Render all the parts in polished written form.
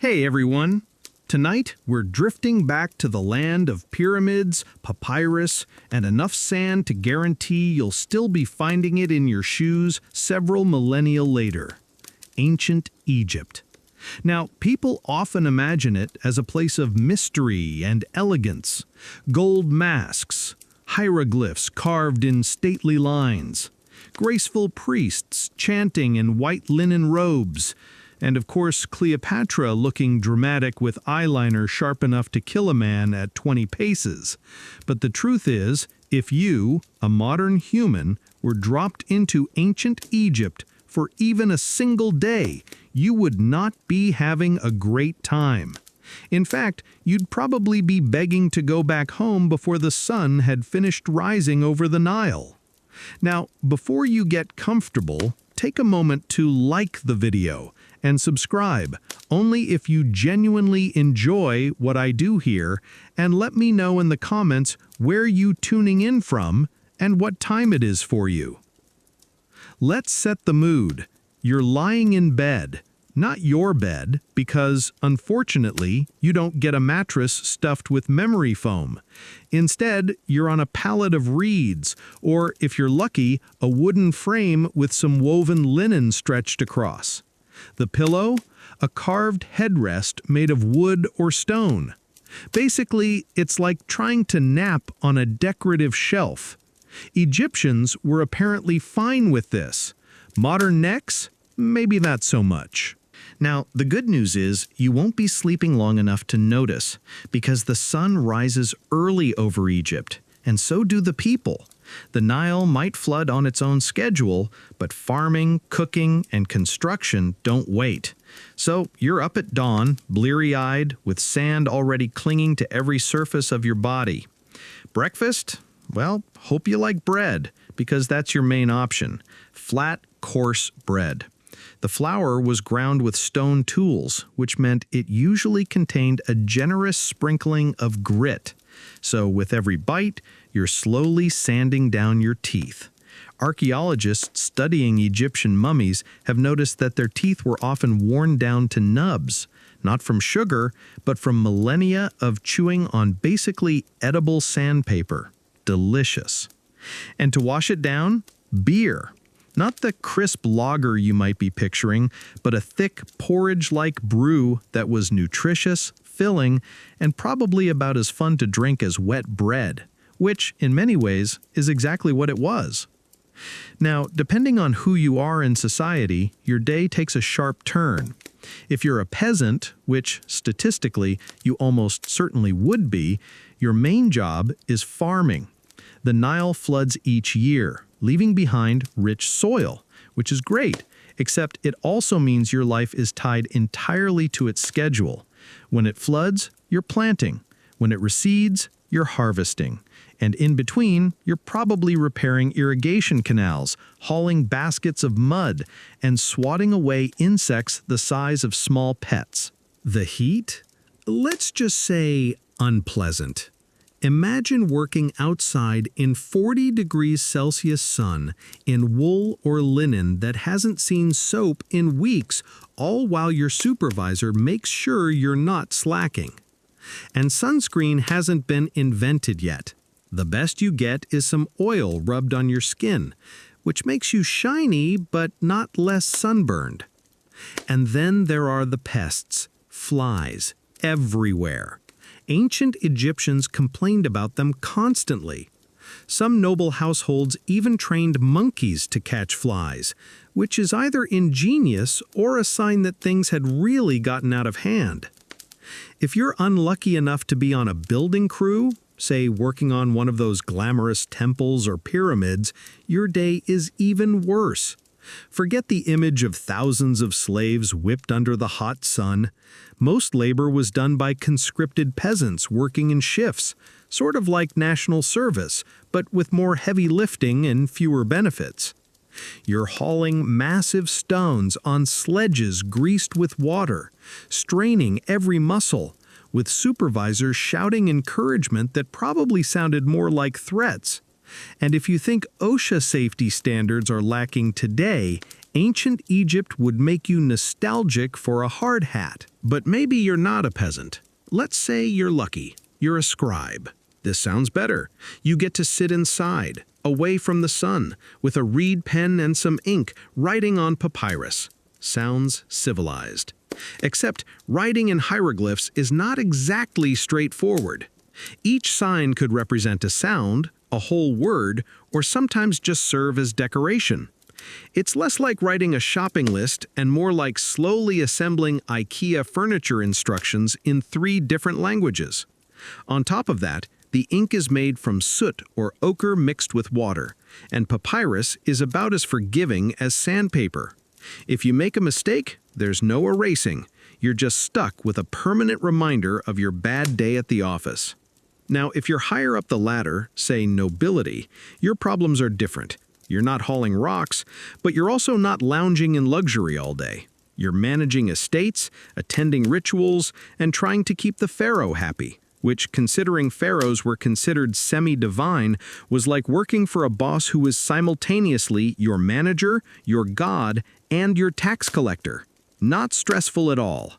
Hey everyone! Tonight we're drifting back to the land of pyramids, papyrus, and enough sand to guarantee you'll still be finding it in your shoes several millennia later. Ancient Egypt. Now, people often imagine it as a place of mystery and elegance. Gold masks, hieroglyphs carved in stately lines, graceful priests chanting in white linen robes, and of course Cleopatra looking dramatic with eyeliner sharp enough to kill a man at 20 paces. But the truth is, if you, a modern human, were dropped into ancient Egypt for even a single day, you would not be having a great time. In fact, you'd probably be begging to go back home before the sun had finished rising over the Nile. Now, before you get comfortable, take a moment to like the video and subscribe, only if you genuinely enjoy what I do here, and let me know in the comments where you tuning in from and what time it is for you. Let's set the mood. You're lying in bed, not your bed, because, unfortunately, you don't get a mattress stuffed with memory foam. Instead, you're on a pallet of reeds, or, if you're lucky, a wooden frame with some woven linen stretched across. The pillow? A carved headrest made of wood or stone. Basically, it's like trying to nap on a decorative shelf. Egyptians were apparently fine with this. Modern necks? Maybe not so much. Now, the good news is you won't be sleeping long enough to notice, because the sun rises early over Egypt, and so do the people. The Nile might flood on its own schedule, but farming, cooking, and construction don't wait. So you're up at dawn, bleary-eyed, with sand already clinging to every surface of your body. Breakfast? Well, hope you like bread, because that's your main option. Flat, coarse bread. The flour was ground with stone tools, which meant it usually contained a generous sprinkling of grit. So with every bite, you're slowly sanding down your teeth. Archaeologists studying Egyptian mummies have noticed that their teeth were often worn down to nubs, not from sugar, but from millennia of chewing on basically edible sandpaper. Delicious. And to wash it down, beer. Not the crisp lager you might be picturing, but a thick, porridge-like brew that was nutritious, filling, and probably about as fun to drink as wet bread, which, in many ways, is exactly what it was. Now, depending on who you are in society, your day takes a sharp turn. If you're a peasant, which, statistically, you almost certainly would be, your main job is farming. The Nile floods each year, leaving behind rich soil, which is great, except it also means your life is tied entirely to its schedule. When it floods, you're planting. When it recedes, you're harvesting. And in between, you're probably repairing irrigation canals, hauling baskets of mud, and swatting away insects the size of small pets. The heat? Let's just say unpleasant. Imagine working outside in 40 degrees Celsius sun in wool or linen that hasn't seen soap in weeks, all while your supervisor makes sure you're not slacking. And sunscreen hasn't been invented yet. The best you get is some oil rubbed on your skin, which makes you shiny but not less sunburned. And then there are the pests, flies, everywhere. Ancient Egyptians complained about them constantly. Some noble households even trained monkeys to catch flies, which is either ingenious or a sign that things had really gotten out of hand. If you're unlucky enough to be on a building crew, say working on one of those glamorous temples or pyramids, your day is even worse. Forget the image of thousands of slaves whipped under the hot sun. Most labor was done by conscripted peasants working in shifts, sort of like national service, but with more heavy lifting and fewer benefits. You're hauling massive stones on sledges greased with water, straining every muscle, with supervisors shouting encouragement that probably sounded more like threats. And if you think OSHA safety standards are lacking today, Ancient Egypt would make you nostalgic for a hard hat. But maybe you're not a peasant. Let's say you're lucky. You're a scribe. This sounds better. You get to sit inside, away from the sun, with a reed pen and some ink, writing on papyrus. Sounds civilized. Except writing in hieroglyphs is not exactly straightforward. Each sign could represent a sound, a whole word, or sometimes just serve as decoration. It's less like writing a shopping list and more like slowly assembling IKEA furniture instructions in 3 different languages. On top of that, the ink is made from soot or ochre mixed with water, and papyrus is about as forgiving as sandpaper. If you make a mistake, there's no erasing. You're just stuck with a permanent reminder of your bad day at the office. Now, if you're higher up the ladder, say nobility, your problems are different. You're not hauling rocks, but you're also not lounging in luxury all day. You're managing estates, attending rituals, and trying to keep the pharaoh happy, which, considering pharaohs were considered semi-divine, was like working for a boss who was simultaneously your manager, your god, and your tax collector. Not stressful at all.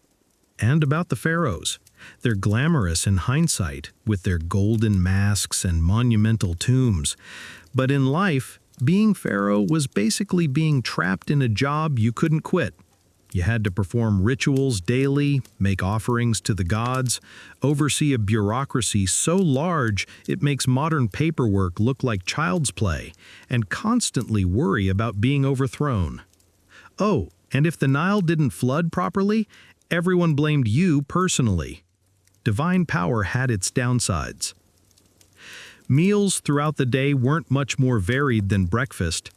And about the pharaohs. They're glamorous in hindsight, with their golden masks and monumental tombs. But in life, being pharaoh was basically being trapped in a job you couldn't quit. You had to perform rituals daily, make offerings to the gods, oversee a bureaucracy so large it makes modern paperwork look like child's play, and constantly worry about being overthrown. Oh, and if the Nile didn't flood properly, everyone blamed you personally. Divine power had its downsides. Meals throughout the day weren't much more varied than breakfast.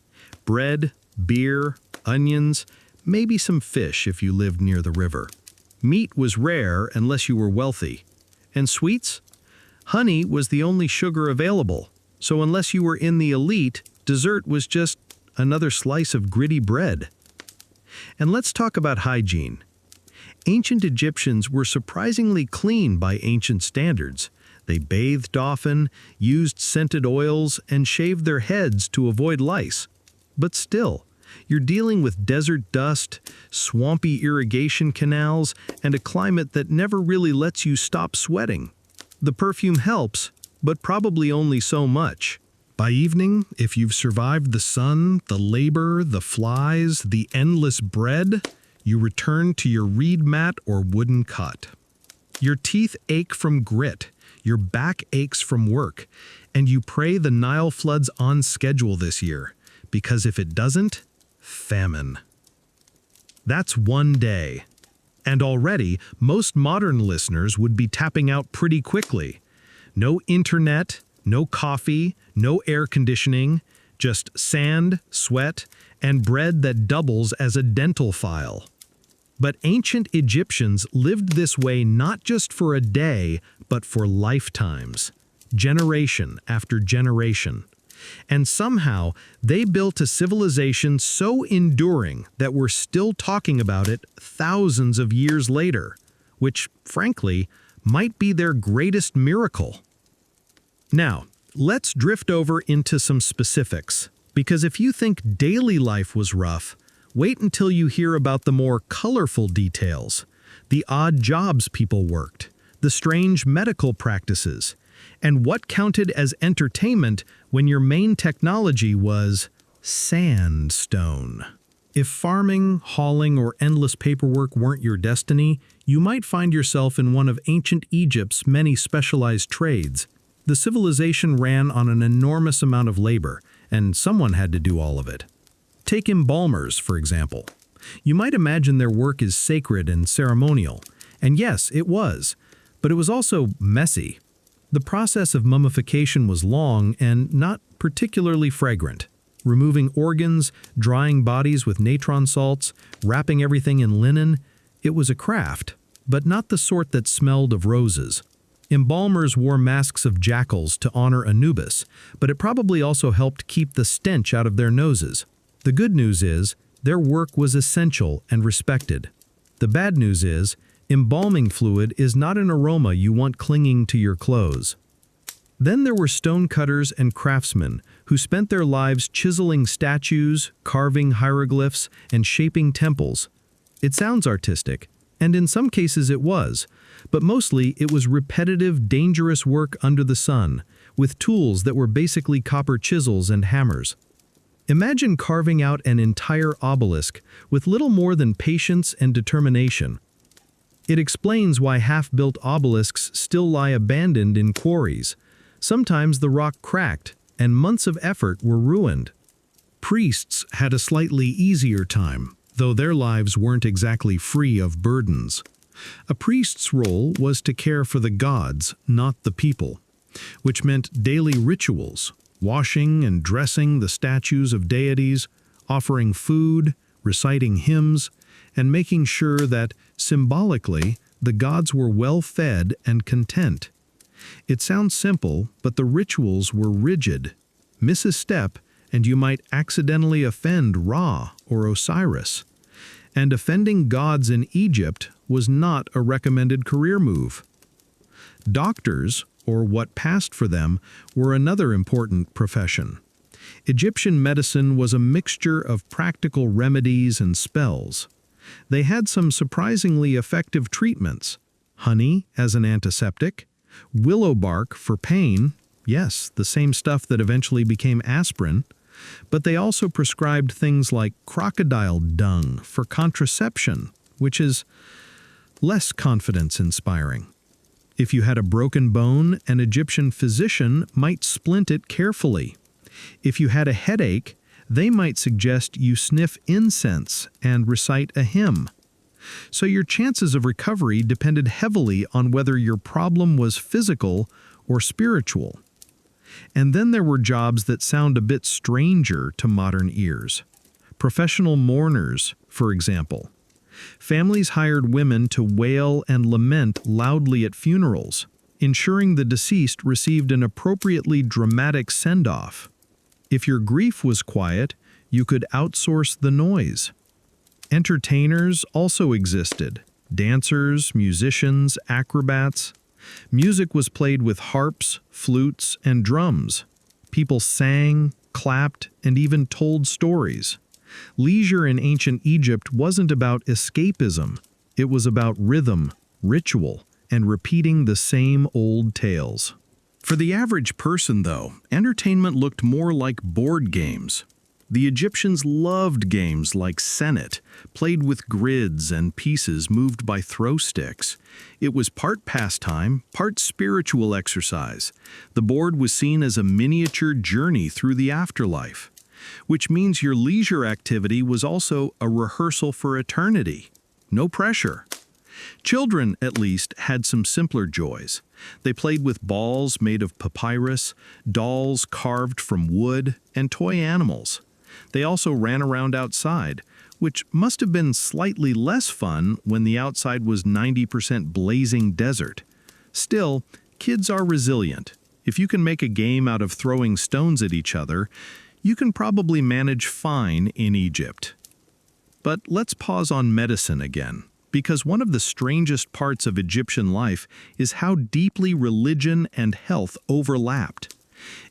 Bread, beer, onions, maybe some fish if you lived near the river. Meat was rare unless you were wealthy. And sweets? Honey was the only sugar available, so unless you were in the elite, dessert was just another slice of gritty bread. And let's talk about hygiene. Ancient Egyptians were surprisingly clean by ancient standards. They bathed often, used scented oils, and shaved their heads to avoid lice. But still, you're dealing with desert dust, swampy irrigation canals, and a climate that never really lets you stop sweating. The perfume helps, but probably only so much. By evening, if you've survived the sun, the labor, the flies, the endless bread, you return to your reed mat or wooden cot. Your teeth ache from grit, your back aches from work, and you pray the Nile floods on schedule this year, because if it doesn't, famine. That's one day. And already, most modern listeners would be tapping out pretty quickly. No internet, no coffee, no air conditioning, just sand, sweat, and bread that doubles as a dental file. But ancient Egyptians lived this way not just for a day, but for lifetimes, generation after generation. And somehow, they built a civilization so enduring that we're still talking about it thousands of years later, which, frankly, might be their greatest miracle. Now, let's drift over into some specifics, because if you think daily life was rough, wait until you hear about the more colorful details, the odd jobs people worked, the strange medical practices, and what counted as entertainment when your main technology was sandstone. If farming, hauling, or endless paperwork weren't your destiny, you might find yourself in one of ancient Egypt's many specialized trades. The civilization ran on an enormous amount of labor, and someone had to do all of it. Take embalmers, for example. You might imagine their work is sacred and ceremonial, and yes, it was, but it was also messy. The process of mummification was long and not particularly fragrant. Removing organs, drying bodies with natron salts, wrapping everything in linen, it was a craft, but not the sort that smelled of roses. Embalmers wore masks of jackals to honor Anubis, but it probably also helped keep the stench out of their noses. The good news is, their work was essential and respected. The bad news is, embalming fluid is not an aroma you want clinging to your clothes. Then there were stonecutters and craftsmen who spent their lives chiseling statues, carving hieroglyphs, and shaping temples. It sounds artistic, and in some cases it was, but mostly it was repetitive, dangerous work under the sun, with tools that were basically copper chisels and hammers. Imagine carving out an entire obelisk with little more than patience and determination. It explains why half-built obelisks still lie abandoned in quarries. Sometimes the rock cracked, and months of effort were ruined. Priests had a slightly easier time, though their lives weren't exactly free of burdens. A priest's role was to care for the gods, not the people, which meant daily rituals, washing and dressing the statues of deities, offering food, reciting hymns, and making sure that, symbolically, the gods were well-fed and content. It sounds simple, but the rituals were rigid. Miss a step, and you might accidentally offend Ra or Osiris. And offending gods in Egypt was not a recommended career move. Doctors, or what passed for them, were another important profession. Egyptian medicine was a mixture of practical remedies and spells. They had some surprisingly effective treatments: honey as an antiseptic, willow bark for pain, yes, the same stuff that eventually became aspirin, but they also prescribed things like crocodile dung for contraception, which is less confidence-inspiring. If you had a broken bone, an Egyptian physician might splint it carefully. If you had a headache, they might suggest you sniff incense and recite a hymn. So your chances of recovery depended heavily on whether your problem was physical or spiritual. And then there were jobs that sound a bit stranger to modern ears. Professional mourners, for example. Families hired women to wail and lament loudly at funerals, ensuring the deceased received an appropriately dramatic send-off. If your grief was quiet, you could outsource the noise. Entertainers also existed: dancers, musicians, acrobats. Music was played with harps, flutes, and drums. People sang, clapped, and even told stories. Leisure in ancient Egypt wasn't about escapism. It was about rhythm, ritual, and repeating the same old tales. For the average person, though, entertainment looked more like board games. The Egyptians loved games like Senet, played with grids and pieces moved by throw sticks. It was part pastime, part spiritual exercise. The board was seen as a miniature journey through the afterlife, which means your leisure activity was also a rehearsal for eternity. No pressure. Children, at least, had some simpler joys. They played with balls made of papyrus, dolls carved from wood, and toy animals. They also ran around outside, which must have been slightly less fun when the outside was 90% blazing desert. Still, kids are resilient. If you can make a game out of throwing stones at each other, you can probably manage fine in Egypt. But let's pause on medicine again, because one of the strangest parts of Egyptian life is how deeply religion and health overlapped.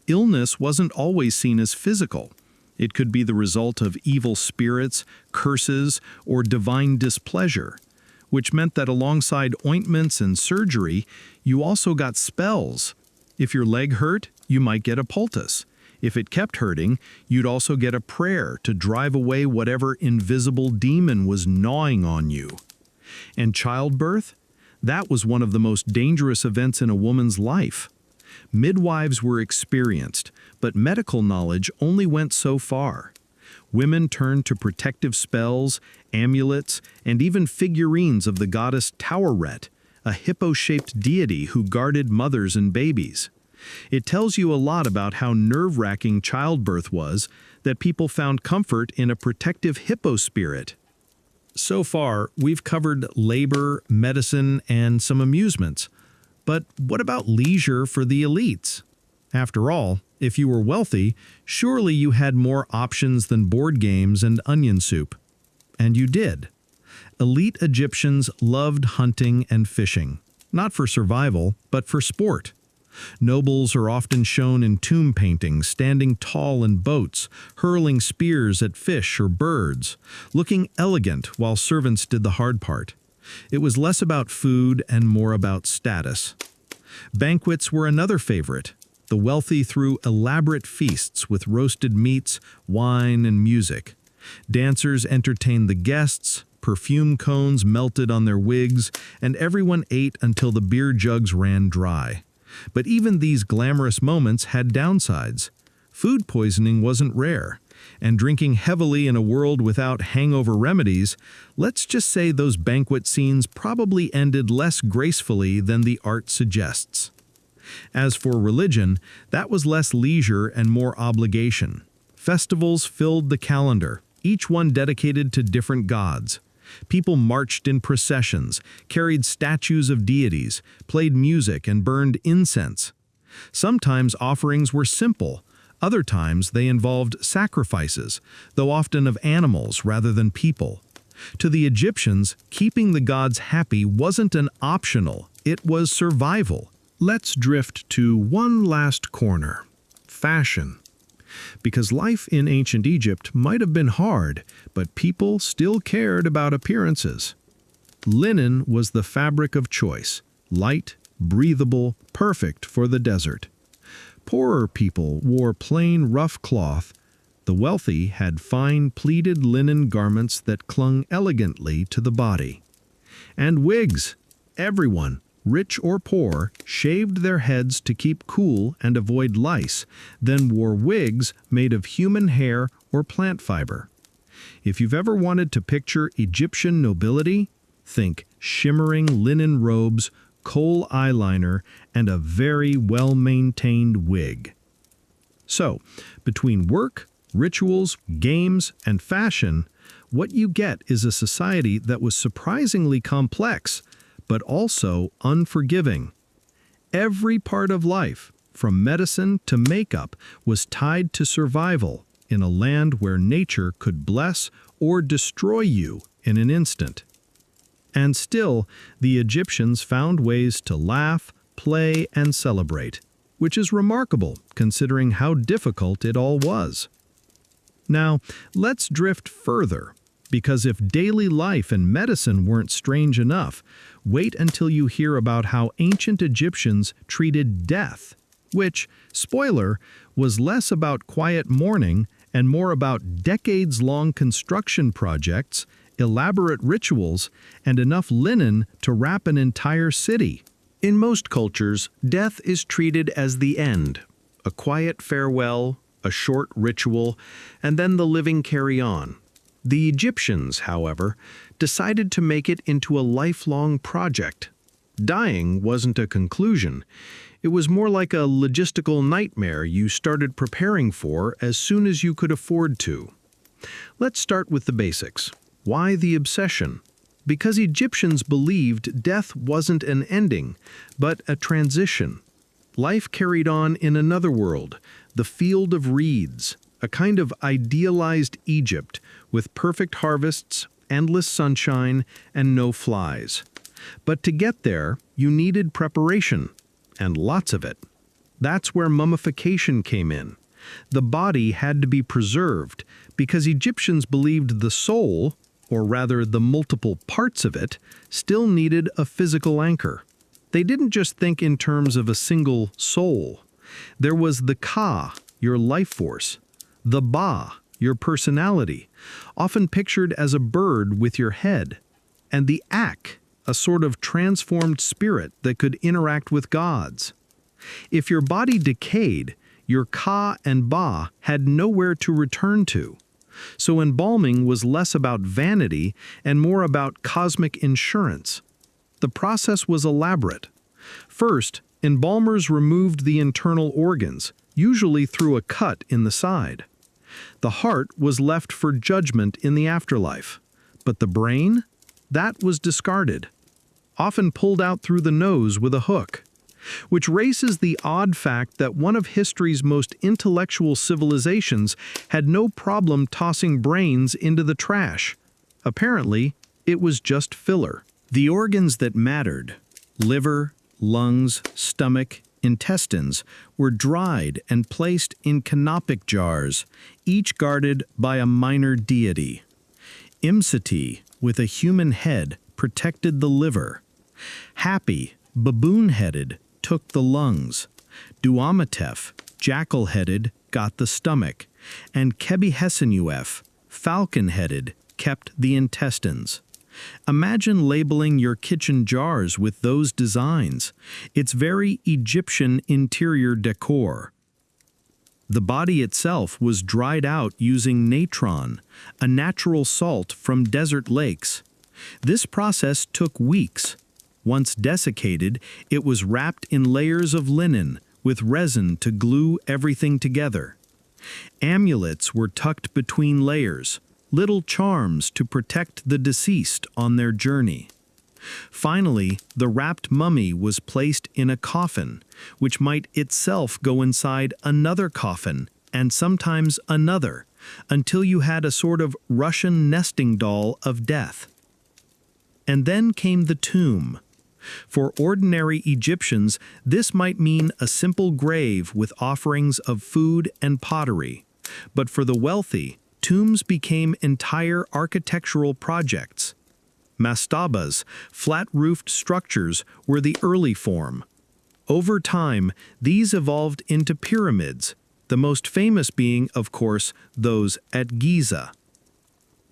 Illness wasn't always seen as physical. It could be the result of evil spirits, curses, or divine displeasure, which meant that alongside ointments and surgery, you also got spells. If your leg hurt, you might get a poultice. If it kept hurting, you'd also get a prayer to drive away whatever invisible demon was gnawing on you. And childbirth? That was one of the most dangerous events in a woman's life. Midwives were experienced, but medical knowledge only went so far. Women turned to protective spells, amulets, and even figurines of the goddess Taweret, a hippo-shaped deity who guarded mothers and babies. It tells you a lot about how nerve-wracking childbirth was, that people found comfort in a protective hippo spirit. So far, we've covered labor, medicine, and some amusements. But what about leisure for the elites? After all, if you were wealthy, surely you had more options than board games and onion soup. And you did. Elite Egyptians loved hunting and fishing, not for survival, but for sport. Nobles are often shown in tomb paintings standing tall in boats, hurling spears at fish or birds, looking elegant while servants did the hard part. It was less about food and more about status. Banquets were another favorite. The wealthy threw elaborate feasts with roasted meats, wine, and music. Dancers entertained the guests, perfume cones melted on their wigs, and everyone ate until the beer jugs ran dry. But even these glamorous moments had downsides. Food poisoning wasn't rare, and drinking heavily in a world without hangover remedies, let's just say those banquet scenes probably ended less gracefully than the art suggests. As for religion, that was less leisure and more obligation. Festivals filled the calendar, each one dedicated to different gods. People marched in processions, carried statues of deities, played music, and burned incense. Sometimes offerings were simple. Other times they involved sacrifices, though often of animals rather than people. To the Egyptians, keeping the gods happy wasn't an optional, it was survival. Let's drift to one last corner: fashion. Because life in ancient Egypt might have been hard, but people still cared about appearances. Linen was the fabric of choice, light, breathable, perfect for the desert. Poorer people wore plain rough cloth. The wealthy had fine pleated linen garments that clung elegantly to the body. And wigs. Everyone, rich or poor, shaved their heads to keep cool and avoid lice, then wore wigs made of human hair or plant fiber. If you've ever wanted to picture Egyptian nobility, think shimmering linen robes, kohl eyeliner, and a very well-maintained wig. So, between work, rituals, games, and fashion, what you get is a society that was surprisingly complex, but also unforgiving. Every part of life, from medicine to makeup, was tied to survival in a land where nature could bless or destroy you in an instant. And still, the Egyptians found ways to laugh, play, and celebrate, which is remarkable considering how difficult it all was. Now, let's drift further, because if daily life and medicine weren't strange enough, wait until you hear about how ancient Egyptians treated death, which, spoiler, was less about quiet mourning and more about decades-long construction projects, elaborate rituals, and enough linen to wrap an entire city. In most cultures, death is treated as the end, a quiet farewell, a short ritual, and then the living carry on. The Egyptians, however, decided to make it into a lifelong project. Dying wasn't a conclusion. It was more like a logistical nightmare you started preparing for as soon as you could afford to. Let's start with the basics. Why the obsession? Because Egyptians believed death wasn't an ending, but a transition. Life carried on in another world, the field of reeds, a kind of idealized Egypt with perfect harvests, endless sunshine, and no flies. But to get there, you needed preparation, and lots of it. That's where mummification came in. The body had to be preserved because Egyptians believed the soul, or rather the multiple parts of it, still needed a physical anchor. They didn't just think in terms of a single soul. There was the Ka, your life force, the Ba, your personality, often pictured as a bird with your head, and the Ak, a sort of transformed spirit that could interact with gods. If your body decayed, your Ka and Ba had nowhere to return to. So embalming was less about vanity and more about cosmic insurance. The process was elaborate. First, embalmers removed the internal organs, usually through a cut in the side. The heart was left for judgment in the afterlife, but the brain? That was discarded, often pulled out through the nose with a hook. Which raises the odd fact that one of history's most intellectual civilizations had no problem tossing brains into the trash. Apparently, it was just filler. The organs that mattered, liver, lungs, stomach, intestines, were dried and placed in canopic jars, each guarded by a minor deity. Imsati, with a human head, protected the liver. Happy, baboon-headed, took the lungs. Duamatef, jackal-headed, got the stomach. And Kebihesenuef, falcon-headed, kept the intestines. Imagine labeling your kitchen jars with those designs. It's very Egyptian interior decor. The body itself was dried out using natron, a natural salt from desert lakes. This process took weeks. Once desiccated, it was wrapped in layers of linen with resin to glue everything together. Amulets were tucked between layers, little charms to protect the deceased on their journey. Finally, the wrapped mummy was placed in a coffin, which might itself go inside another coffin, and sometimes another, until you had a sort of Russian nesting doll of death. And then came the tomb. For ordinary Egyptians, this might mean a simple grave with offerings of food and pottery. But for the wealthy, tombs became entire architectural projects. Mastabas, flat-roofed structures, were the early form. Over time, these evolved into pyramids, the most famous being, of course, those at Giza.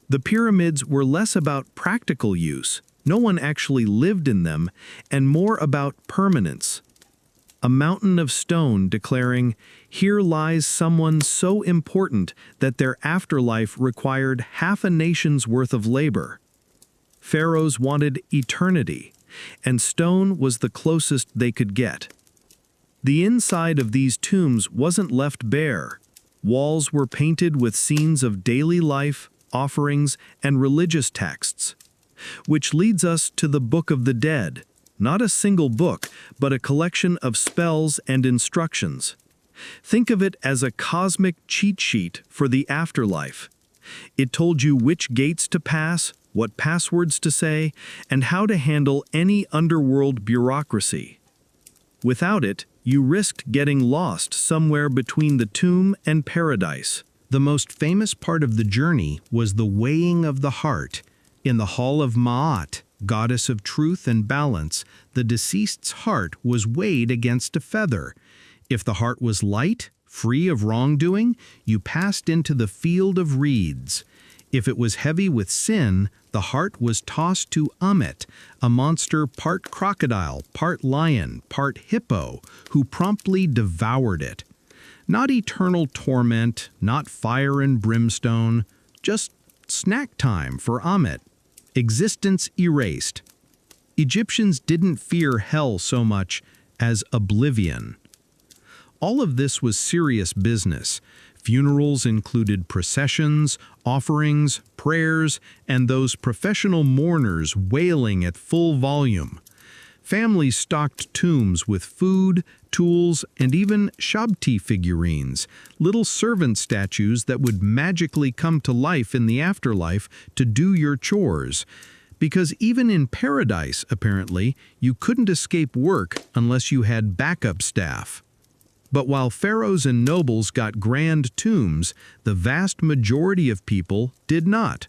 The pyramids were less about practical use, no one actually lived in them, and more about permanence. A mountain of stone declaring, "Here lies someone so important that their afterlife required half a nation's worth of labor." Pharaohs wanted eternity, and stone was the closest they could get. The inside of these tombs wasn't left bare. Walls were painted with scenes of daily life, offerings, and religious texts. Which leads us to the Book of the Dead, not a single book, but a collection of spells and instructions. Think of it as a cosmic cheat sheet for the afterlife. It told you which gates to pass, what passwords to say, and how to handle any underworld bureaucracy. Without it, you risked getting lost somewhere between the tomb and paradise. The most famous part of the journey was the weighing of the heart. In the Hall of Ma'at, goddess of truth and balance, the deceased's heart was weighed against a feather. If the heart was light, free of wrongdoing, you passed into the field of reeds. If it was heavy with sin, the heart was tossed to Amet, a monster part crocodile, part lion, part hippo, who promptly devoured it. Not eternal torment, not fire and brimstone, just snack time for Amet. Existence erased. Egyptians didn't fear hell so much as oblivion. All of this was serious business. Funerals included processions, offerings, prayers, and those professional mourners wailing at full volume. Families stocked tombs with food, tools, and even shabti figurines, little servant statues that would magically come to life in the afterlife to do your chores. Because even in paradise, apparently, you couldn't escape work unless you had backup staff. But while pharaohs and nobles got grand tombs, the vast majority of people did not.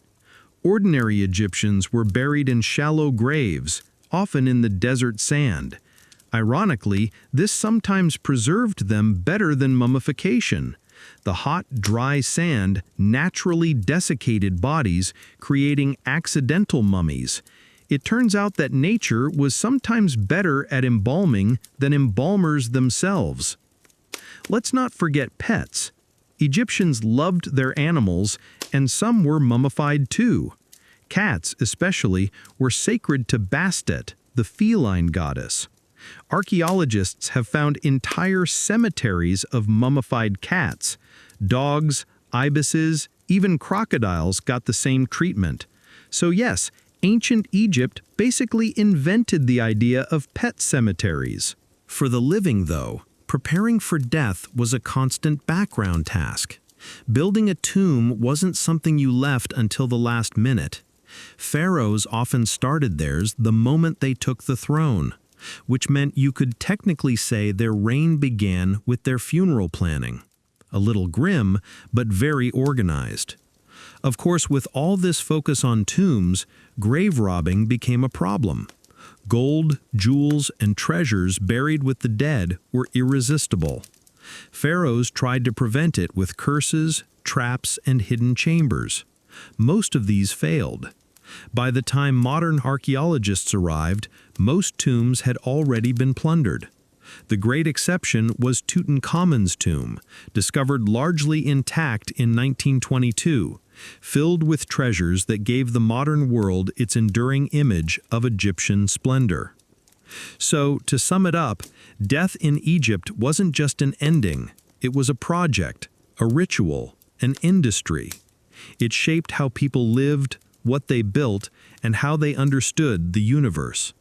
Ordinary Egyptians were buried in shallow graves, often in the desert sand. Ironically, this sometimes preserved them better than mummification. The hot, dry sand naturally desiccated bodies, creating accidental mummies. It turns out that nature was sometimes better at embalming than embalmers themselves. Let's not forget pets. Egyptians loved their animals, and some were mummified too. Cats, especially, were sacred to Bastet, the feline goddess. Archaeologists have found entire cemeteries of mummified cats. Dogs, ibises, even crocodiles got the same treatment. So yes, ancient Egypt basically invented the idea of pet cemeteries. For the living, though, preparing for death was a constant background task. Building a tomb wasn't something you left until the last minute. Pharaohs often started theirs the moment they took the throne. which meant you could technically say their reign began with their funeral planning. A little grim, but very organized. Of course, with all this focus on tombs, grave robbing became a problem. Gold, jewels, and treasures buried with the dead were irresistible. Pharaohs tried to prevent it with curses, traps, and hidden chambers. Most of these failed. By the time modern archaeologists arrived, most tombs had already been plundered. The great exception was Tutankhamun's tomb, discovered largely intact in 1922, filled with treasures that gave the modern world its enduring image of Egyptian splendor. So, to sum it up, death in Egypt wasn't just an ending, it was a project, a ritual, an industry. It shaped how people lived, what they built, and how they understood the universe.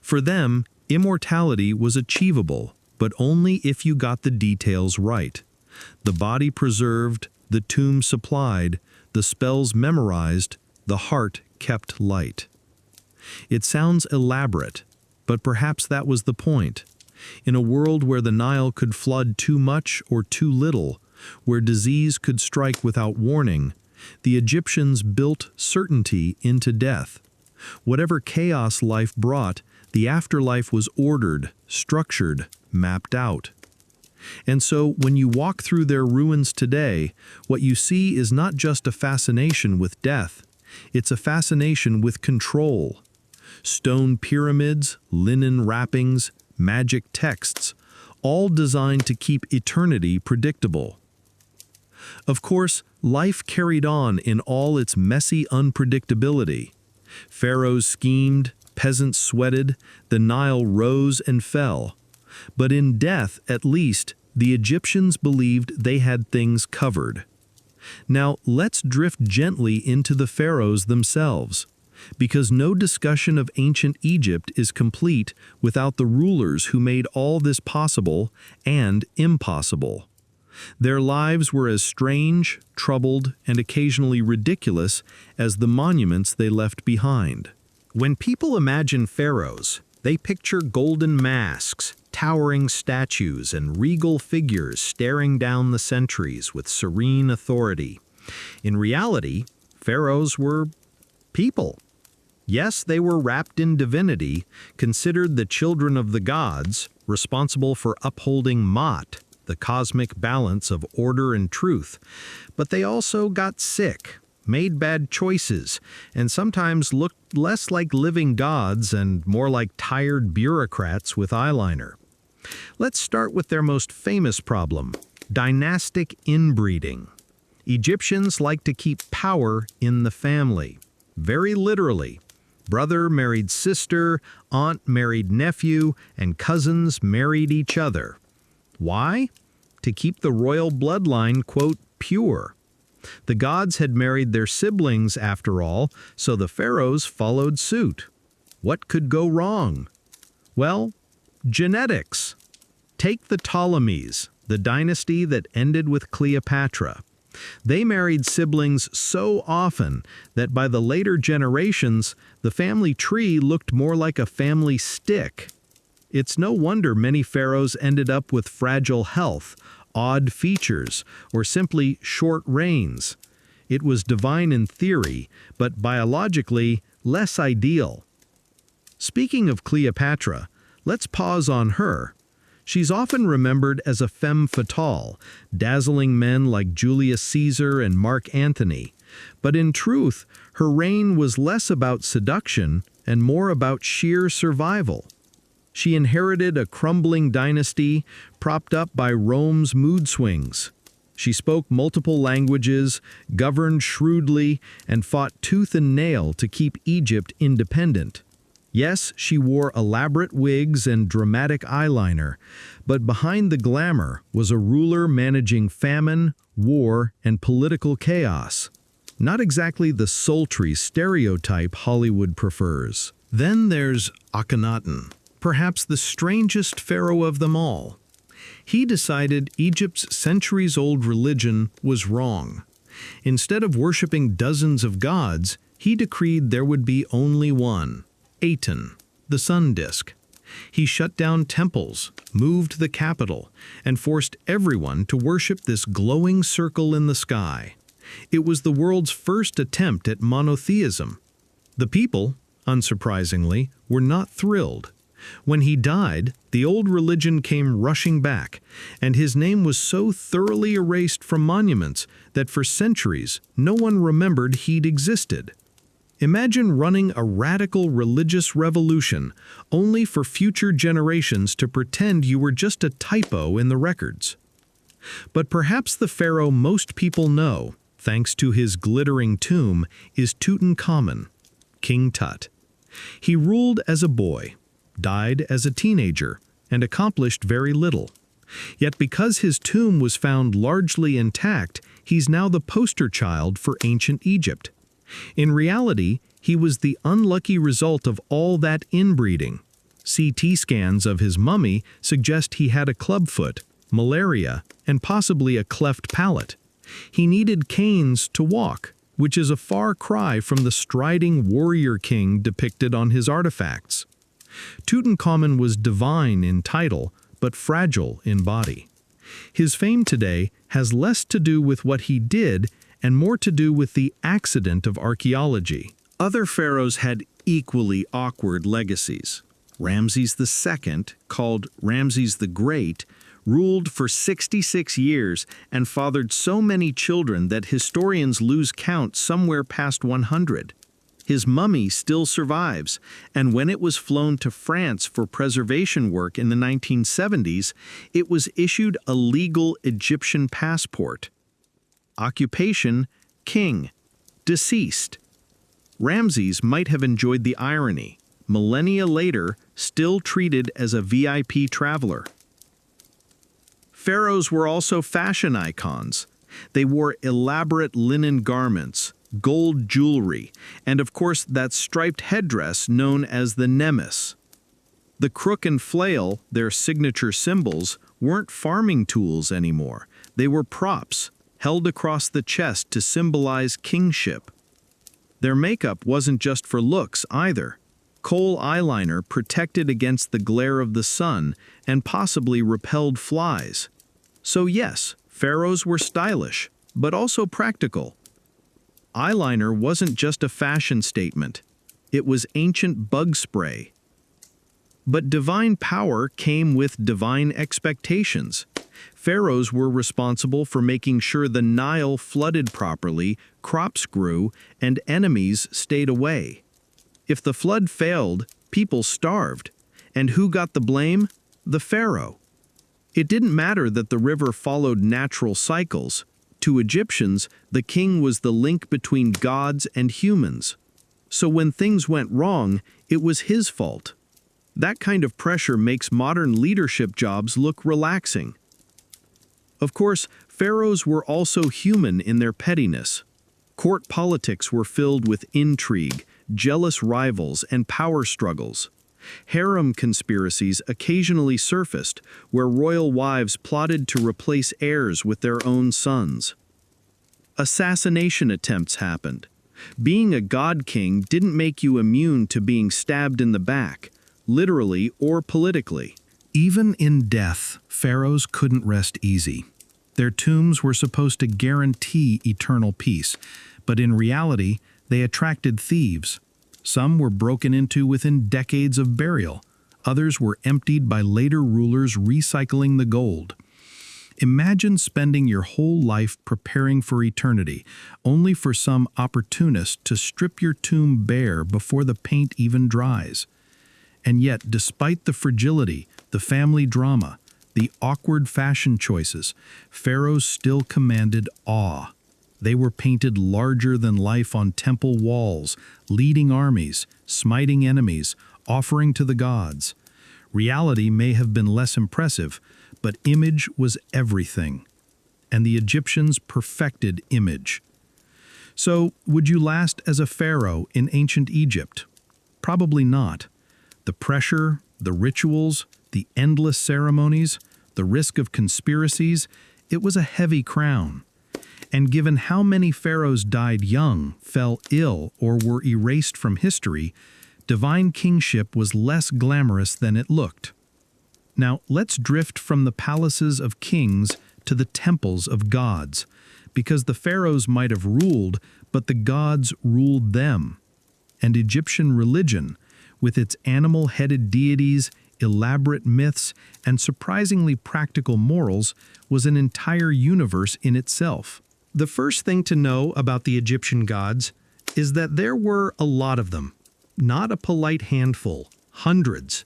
For them, immortality was achievable, but only if you got the details right. The body preserved, the tomb supplied, the spells memorized, the heart kept light. It sounds elaborate, but perhaps that was the point. In a world where the Nile could flood too much or too little, where disease could strike without warning, the Egyptians built certainty into death. Whatever chaos life brought, the afterlife was ordered, structured, mapped out. And so, when you walk through their ruins today, what you see is not just a fascination with death, it's a fascination with control. Stone pyramids, linen wrappings, magic texts, all designed to keep eternity predictable. Of course, life carried on in all its messy unpredictability. Pharaohs schemed, peasants sweated, the Nile rose and fell. But in death, at least, the Egyptians believed they had things covered. Now, let's drift gently into the pharaohs themselves, because no discussion of ancient Egypt is complete without the rulers who made all this possible and impossible. Their lives were as strange, troubled, and occasionally ridiculous as the monuments they left behind. When people imagine pharaohs, they picture golden masks, towering statues, and regal figures staring down the centuries with serene authority. In reality, pharaohs were people. Yes, they were wrapped in divinity, considered the children of the gods, responsible for upholding Maat, the cosmic balance of order and truth. But they also got sick, made bad choices, and sometimes looked less like living gods and more like tired bureaucrats with eyeliner. Let's start with their most famous problem, dynastic inbreeding. Egyptians like to keep power in the family, very literally. Brother married sister, aunt married nephew, and cousins married each other. Why? To keep the royal bloodline, quote, pure. The gods had married their siblings, after all, so the pharaohs followed suit. What could go wrong? Well, genetics. Take the Ptolemies, the dynasty that ended with Cleopatra. They married siblings so often that by the later generations, the family tree looked more like a family stick. It's no wonder many pharaohs ended up with fragile health, odd features, or simply short reigns. It was divine in theory, but biologically less ideal. Speaking of Cleopatra, let's pause on her. She's often remembered as a femme fatale, dazzling men like Julius Caesar and Mark Antony. But in truth, her reign was less about seduction and more about sheer survival. She inherited a crumbling dynasty propped up by Rome's mood swings. She spoke multiple languages, governed shrewdly, and fought tooth and nail to keep Egypt independent. Yes, she wore elaborate wigs and dramatic eyeliner, but behind the glamour was a ruler managing famine, war, and political chaos. Not exactly the sultry stereotype Hollywood prefers. Then there's Akhenaten, perhaps the strangest pharaoh of them all. He decided Egypt's centuries-old religion was wrong. Instead of worshipping dozens of gods, he decreed there would be only one, Aten, the sun disk. He shut down temples, moved the capital, and forced everyone to worship this glowing circle in the sky. It was the world's first attempt at monotheism. The people, unsurprisingly, were not thrilled. When he died, the old religion came rushing back, and his name was so thoroughly erased from monuments that for centuries no one remembered he'd existed. Imagine running a radical religious revolution only for future generations to pretend you were just a typo in the records. But perhaps the pharaoh most people know, thanks to his glittering tomb, is Tutankhamun, King Tut. He ruled as a boy, died as a teenager, and accomplished very little. Yet because his tomb was found largely intact, he's now the poster child for ancient Egypt. In reality, he was the unlucky result of all that inbreeding. CT scans of his mummy suggest he had a clubfoot, malaria, and possibly a cleft palate. He needed canes to walk, which is a far cry from the striding warrior king depicted on his artifacts. Tutankhamun was divine in title, but fragile in body. His fame today has less to do with what he did and more to do with the accident of archaeology. Other pharaohs had equally awkward legacies. Ramses II, called Ramses the Great, ruled for 66 years and fathered so many children that historians lose count somewhere past 100. His mummy still survives, and when it was flown to France for preservation work in the 1970s, it was issued a legal Egyptian passport. Occupation: king. Deceased. Ramses might have enjoyed the irony, millennia later, still treated as a VIP traveler. Pharaohs were also fashion icons. They wore elaborate linen garments, gold jewelry, and of course that striped headdress known as the nemes. The crook and flail, their signature symbols, weren't farming tools anymore. They were props, held across the chest to symbolize kingship. Their makeup wasn't just for looks either. Kohl eyeliner protected against the glare of the sun and possibly repelled flies. So yes, pharaohs were stylish, but also practical. Eyeliner wasn't just a fashion statement. It was ancient bug spray. But divine power came with divine expectations. Pharaohs were responsible for making sure the Nile flooded properly, crops grew, and enemies stayed away. If the flood failed, people starved. And who got the blame? The pharaoh. It didn't matter that the river followed natural cycles. To Egyptians, the king was the link between gods and humans. So when things went wrong, it was his fault. That kind of pressure makes modern leadership jobs look relaxing. Of course, pharaohs were also human in their pettiness. Court politics were filled with intrigue, jealous rivals, and power struggles. Harem conspiracies occasionally surfaced, where royal wives plotted to replace heirs with their own sons. Assassination attempts happened. Being a god king didn't make you immune to being stabbed in the back, literally or politically. Even in death, pharaohs couldn't rest easy. Their tombs were supposed to guarantee eternal peace, but in reality, they attracted thieves. Some were broken into within decades of burial. Others were emptied by later rulers recycling the gold. Imagine spending your whole life preparing for eternity, only for some opportunist to strip your tomb bare before the paint even dries. And yet, despite the fragility, the family drama, the awkward fashion choices, pharaohs still commanded awe. They were painted larger than life on temple walls, leading armies, smiting enemies, offering to the gods. Reality may have been less impressive, but image was everything. And the Egyptians perfected image. So, would you last as a pharaoh in ancient Egypt? Probably not. The pressure, the rituals, the endless ceremonies, the risk of conspiracies, it was a heavy crown. And given how many pharaohs died young, fell ill, or were erased from history, Divine kingship was less glamorous than it looked. Now, let's drift from the palaces of kings to the temples of gods, because the pharaohs might have ruled, but the gods ruled them. And Egyptian religion, with its animal-headed deities, elaborate myths, and surprisingly practical morals, was an entire universe in itself. The first thing to know about the Egyptian gods is that there were a lot of them, not a polite handful, hundreds.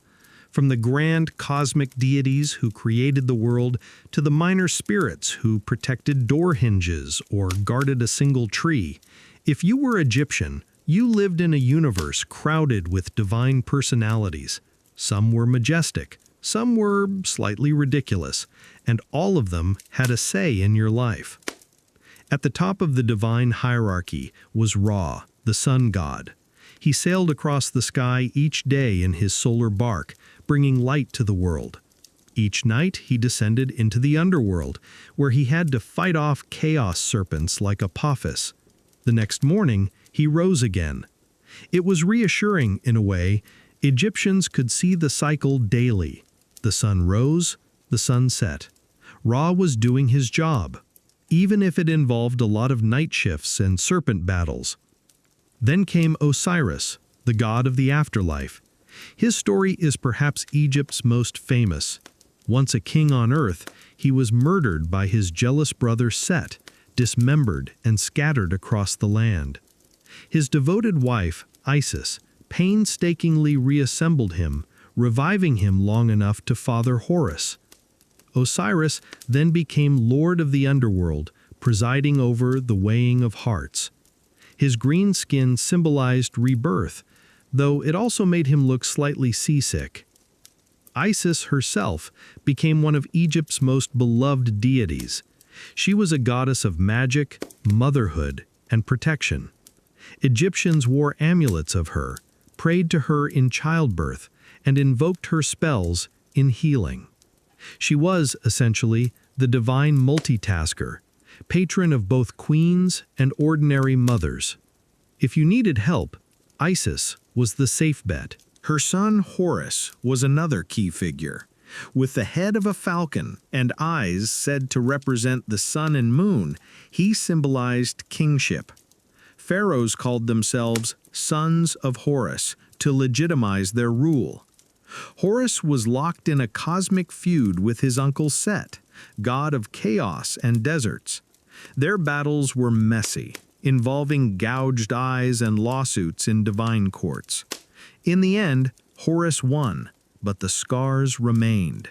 From the grand cosmic deities who created the world to the minor spirits who protected door hinges or guarded a single tree. If you were Egyptian, you lived in a universe crowded with divine personalities. Some were majestic, some were slightly ridiculous, and all of them had a say in your life. At the top of the divine hierarchy was Ra, the sun god. He sailed across the sky each day in his solar bark, bringing light to the world. Each night he descended into the underworld, where he had to fight off chaos serpents like Apophis. The next morning, he rose again. It was reassuring, in a way. Egyptians could see the cycle daily. The sun rose, the sun set. Ra was doing his job, even if it involved a lot of night shifts and serpent battles. Then came Osiris, the god of the afterlife. His story is perhaps Egypt's most famous. Once a king on earth, he was murdered by his jealous brother Set, dismembered and scattered across the land. His devoted wife, Isis, painstakingly reassembled him, reviving him long enough to father Horus. Osiris then became lord of the underworld, presiding over the weighing of hearts. His green skin symbolized rebirth, though it also made him look slightly seasick. Isis herself became one of Egypt's most beloved deities. She was a goddess of magic, motherhood, and protection. Egyptians wore amulets of her, prayed to her in childbirth, and invoked her spells in healing. She was, essentially, the divine multitasker, patron of both queens and ordinary mothers. If you needed help, Isis was the safe bet. Her son Horus was another key figure. With the head of a falcon and eyes said to represent the sun and moon, he symbolized kingship. Pharaohs called themselves sons of Horus to legitimize their rule. Horus was locked in a cosmic feud with his uncle Set, god of chaos and deserts. Their battles were messy, involving gouged eyes and lawsuits in divine courts. In the end, Horus won, but the scars remained.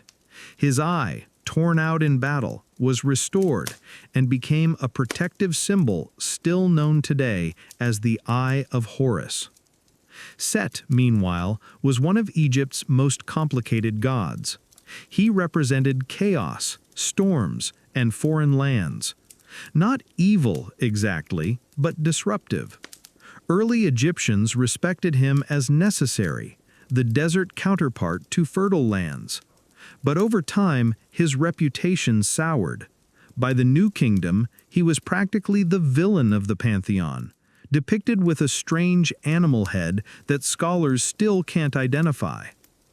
His eye, torn out in battle, was restored and became a protective symbol still known today as the Eye of Horus. Set, meanwhile, was one of Egypt's most complicated gods. He represented chaos, storms, and foreign lands. Not evil exactly, but disruptive. Early Egyptians respected him as necessary, the desert counterpart to fertile lands. But over time, his reputation soured. By the New Kingdom, he was practically the villain of the pantheon, depicted with a strange animal head that scholars still can't identify.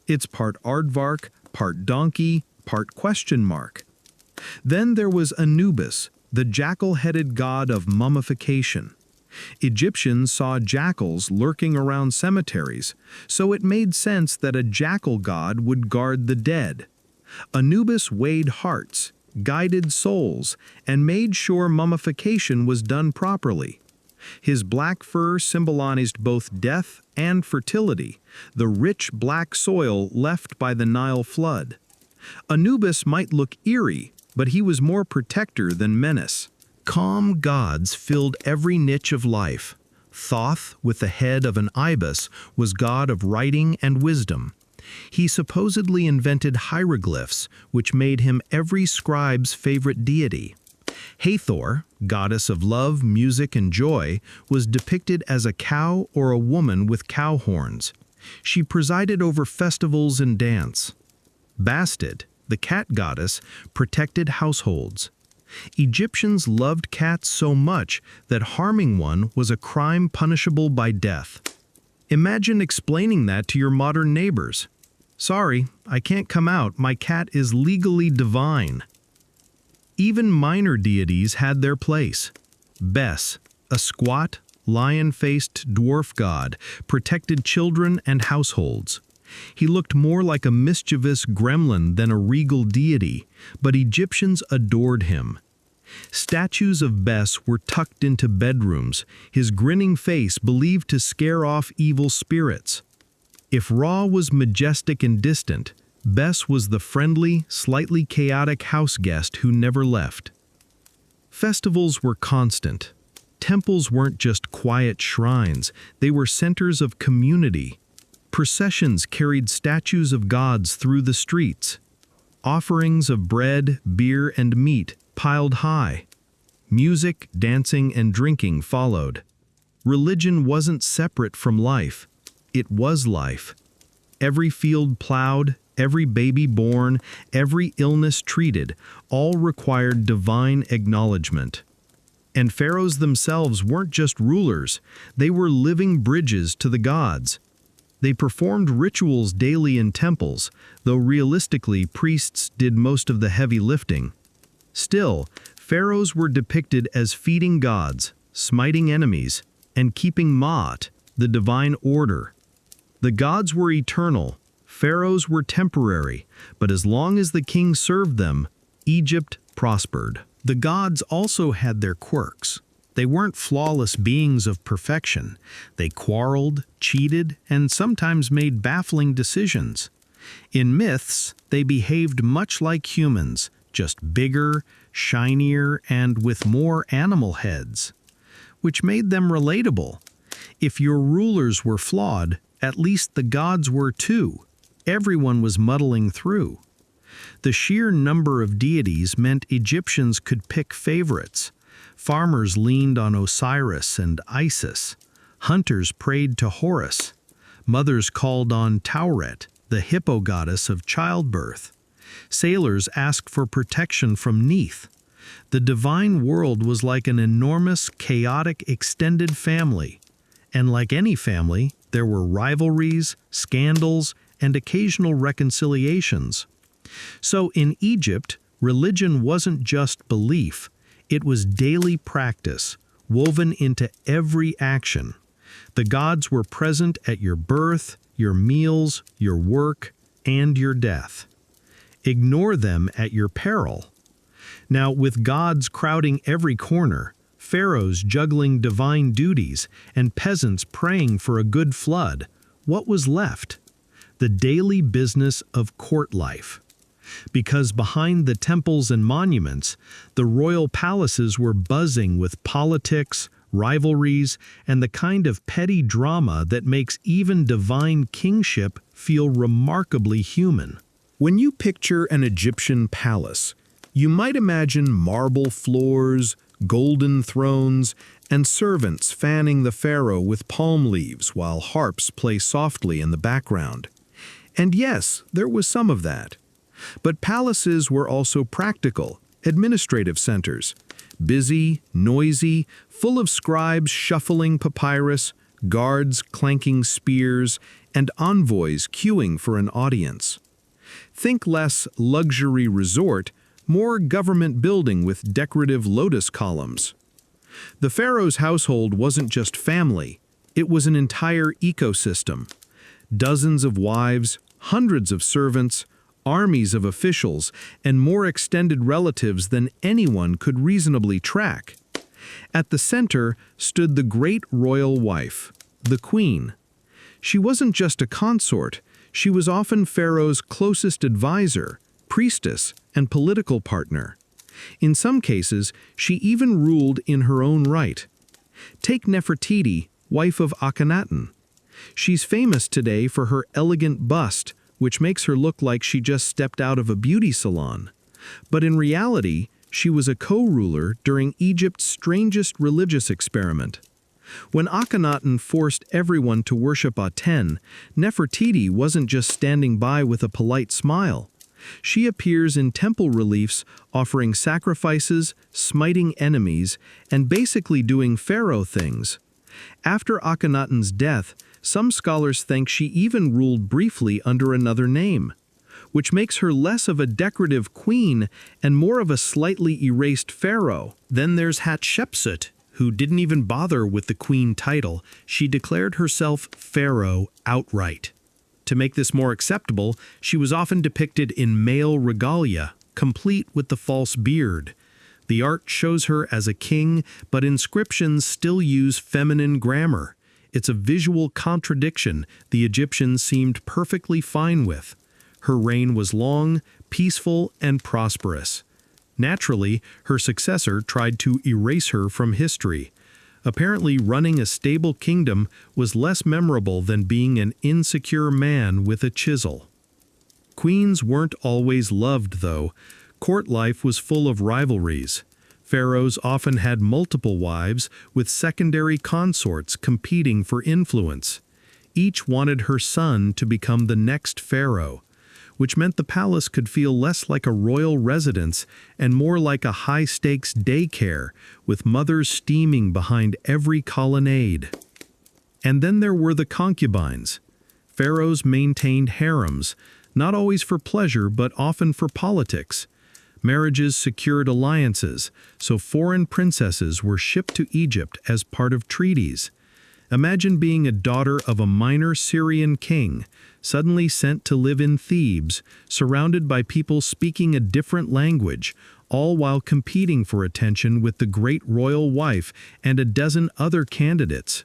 It's part aardvark, part donkey, part question mark. Then there was Anubis, the jackal-headed god of mummification. Egyptians saw jackals lurking around cemeteries, so it made sense that a jackal god would guard the dead. Anubis weighed hearts, guided souls, and made sure mummification was done properly. His black fur symbolized both death and fertility, the rich black soil left by the Nile flood. Anubis might look eerie, but he was more protector than menace. Calm gods filled every niche of life. Thoth, with the head of an ibis, was god of writing and wisdom. He supposedly invented hieroglyphs, which made him every scribe's favorite deity. Hathor, goddess of love, music, and joy, was depicted as a cow or a woman with cow horns. She presided over festivals and dance. Bastet, the cat goddess, protected households. Egyptians loved cats so much that harming one was a crime punishable by death. Imagine explaining that to your modern neighbors. Sorry, I can't come out, my cat is legally divine. Even minor deities had their place. Bes, a squat, lion-faced dwarf god, protected children and households. He looked more like a mischievous gremlin than a regal deity, but Egyptians adored him. Statues of Bes were tucked into bedrooms, his grinning face believed to scare off evil spirits. If Ra was majestic and distant, Bes was the friendly, slightly chaotic house guest who never left. Festivals were constant. Temples weren't just quiet shrines, they were centers of community. Processions carried statues of gods through the streets. Offerings of bread, beer, and meat piled high. Music, dancing, and drinking followed. Religion wasn't separate from life. It was life. Every field plowed, every baby born, every illness treated, all required divine acknowledgement. And pharaohs themselves weren't just rulers, they were living bridges to the gods. They performed rituals daily in temples, though realistically priests did most of the heavy lifting. Still, pharaohs were depicted as feeding gods, smiting enemies, and keeping Ma'at, the divine order. The gods were eternal, pharaohs were temporary, but as long as the king served them, Egypt prospered. The gods also had their quirks. They weren't flawless beings of perfection. They quarreled, cheated, and sometimes made baffling decisions. In myths, they behaved much like humans, just bigger, shinier, and with more animal heads, which made them relatable. If your rulers were flawed, at least the gods were too. Everyone was muddling through. The sheer number of deities meant Egyptians could pick favorites. Farmers leaned on Osiris and Isis. Hunters prayed to Horus. Mothers called on Tauret, the hippo goddess of childbirth. Sailors asked for protection from Neith. The divine world was like an enormous, chaotic, extended family. And like any family, there were rivalries, scandals, and occasional reconciliations. So in Egypt, religion wasn't just belief, it was daily practice, woven into every action. The gods were present at your birth, your meals, your work, and your death. Ignore them at your peril. Now, with gods crowding every corner, pharaohs juggling divine duties, and peasants praying for a good flood, what was left? The daily business of court life. Because behind the temples and monuments, the royal palaces were buzzing with politics, rivalries, and the kind of petty drama that makes even divine kingship feel remarkably human. When you picture an Egyptian palace, you might imagine marble floors, golden thrones, and servants fanning the pharaoh with palm leaves while harps play softly in the background. And yes, there was some of that. But palaces were also practical, administrative centers. Busy, noisy, full of scribes shuffling papyrus, guards clanking spears, and envoys queuing for an audience. Think less luxury resort, more government building with decorative lotus columns. The pharaoh's household wasn't just family, it was an entire ecosystem. Dozens of wives, hundreds of servants, armies of officials, and more extended relatives than anyone could reasonably track. At the center stood the great royal wife, the queen. She wasn't just a consort, she was often Pharaoh's closest advisor, priestess, and political partner. In some cases, she even ruled in her own right. Take Nefertiti, wife of Akhenaten. She's famous today for her elegant bust, which makes her look like she just stepped out of a beauty salon. But in reality, she was a co-ruler during Egypt's strangest religious experiment. When Akhenaten forced everyone to worship Aten, Nefertiti wasn't just standing by with a polite smile. She appears in temple reliefs offering sacrifices, smiting enemies, and basically doing pharaoh things. After Akhenaten's death, Some scholars think she even ruled briefly under another name, which makes her less of a decorative queen and more of a slightly erased pharaoh. Then there's Hatshepsut, who didn't even bother with the queen title. She declared herself pharaoh outright. To make this more acceptable, she was often depicted in male regalia, complete with the false beard. The art shows her as a king, but inscriptions still use feminine grammar. It's a visual contradiction the Egyptians seemed perfectly fine with. Her reign was long, peaceful, and prosperous. Naturally, her successor tried to erase her from history. Apparently, running a stable kingdom was less memorable than being an insecure man with a chisel. Queens weren't always loved, though. Court life was full of rivalries. Pharaohs often had multiple wives, with secondary consorts competing for influence. Each wanted her son to become the next pharaoh, which meant the palace could feel less like a royal residence and more like a high-stakes daycare, with mothers steaming behind every colonnade. And then there were the concubines. Pharaohs maintained harems, not always for pleasure but often for politics. Marriages secured alliances, so foreign princesses were shipped to Egypt as part of treaties. Imagine being a daughter of a minor Syrian king, suddenly sent to live in Thebes, surrounded by people speaking a different language, all while competing for attention with the great royal wife and a dozen other candidates.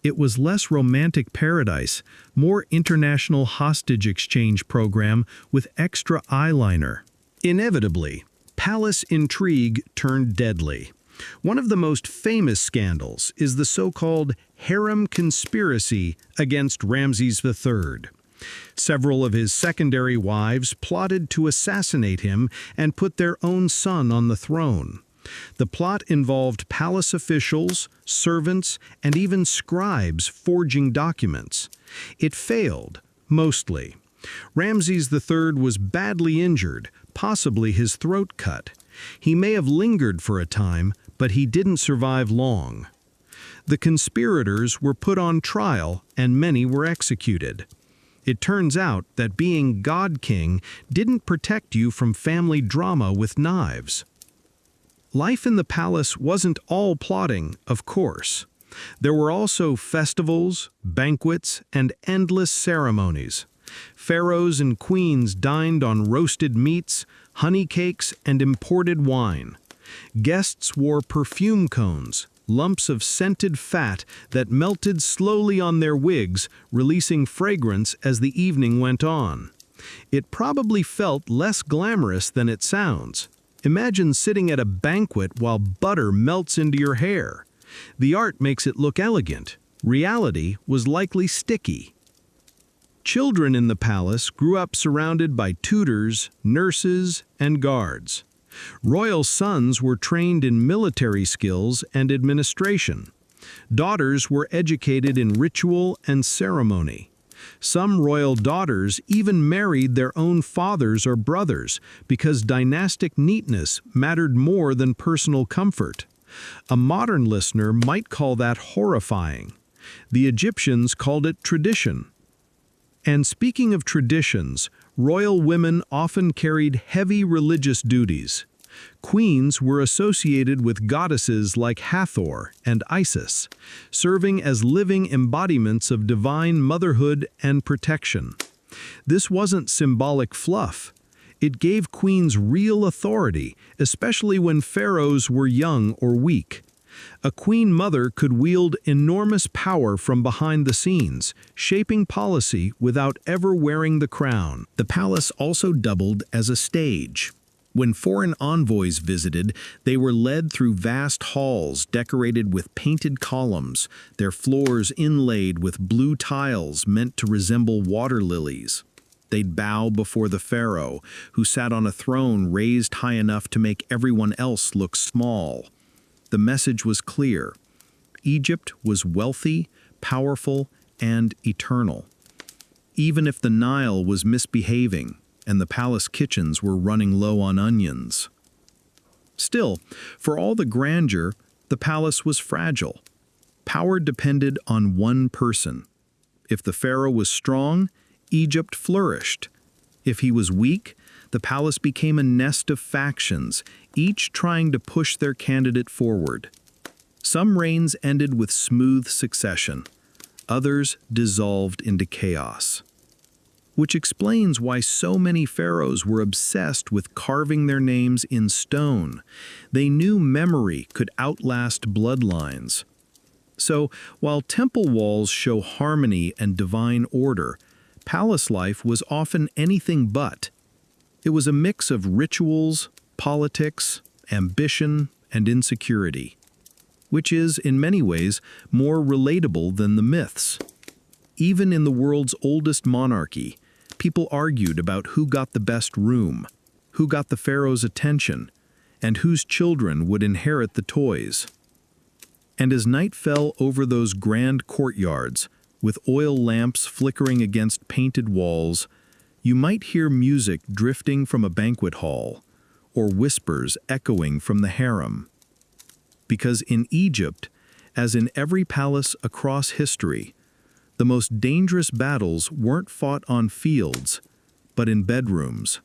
It was less romantic paradise, more international hostage exchange program with extra eyeliner. Inevitably, palace intrigue turned deadly. One of the most famous scandals is the so-called harem conspiracy against Ramses III. Several of his secondary wives plotted to assassinate him and put their own son on the throne. The plot involved palace officials, servants, and even scribes forging documents. It failed, mostly. Ramses III was badly injured, possibly his throat cut. He may have lingered for a time, but he didn't survive long. The conspirators were put on trial, and many were executed. It turns out that being God King didn't protect you from family drama with knives. Life in the palace wasn't all plotting, of course. There were also festivals, banquets, and endless ceremonies. Pharaohs and queens dined on roasted meats, honey cakes, and imported wine. Guests wore perfume cones, lumps of scented fat that melted slowly on their wigs, releasing fragrance as the evening went on. It probably felt less glamorous than it sounds. Imagine sitting at a banquet while butter melts into your hair. The art makes it look elegant. Reality was likely sticky. Children in the palace grew up surrounded by tutors, nurses, and guards. Royal sons were trained in military skills and administration. Daughters were educated in ritual and ceremony. Some royal daughters even married their own fathers or brothers because dynastic neatness mattered more than personal comfort. A modern listener might call that horrifying. The Egyptians called it tradition. And speaking of traditions, royal women often carried heavy religious duties. Queens were associated with goddesses like Hathor and Isis, serving as living embodiments of divine motherhood and protection. This wasn't symbolic fluff. It gave queens real authority, especially when pharaohs were young or weak. A queen mother could wield enormous power from behind the scenes, shaping policy without ever wearing the crown. The palace also doubled as a stage. When foreign envoys visited, they were led through vast halls decorated with painted columns, their floors inlaid with blue tiles meant to resemble water lilies. They'd bow before the pharaoh, who sat on a throne raised high enough to make everyone else look small. The message was clear. Egypt was wealthy, powerful, and eternal. Even if the Nile was misbehaving, and the palace kitchens were running low on onions. Still, for all the grandeur, the palace was fragile. Power depended on one person, If the pharaoh was strong, Egypt flourished. If he was weak, the palace became a nest of factions, each trying to push their candidate forward. Some reigns ended with smooth succession. Others dissolved into chaos. Which explains why so many pharaohs were obsessed with carving their names in stone. They knew memory could outlast bloodlines. So, while temple walls show harmony and divine order, palace life was often anything but. It was a mix of rituals, politics, ambition, and insecurity, which is, in many ways, more relatable than the myths. Even in the world's oldest monarchy, people argued about who got the best room, who got the pharaoh's attention, and whose children would inherit the toys. And as night fell over those grand courtyards, with oil lamps flickering against painted walls, you might hear music drifting from a banquet hall, or whispers echoing from the harem. Because in Egypt, as in every palace across history, the most dangerous battles weren't fought on fields, but in bedrooms.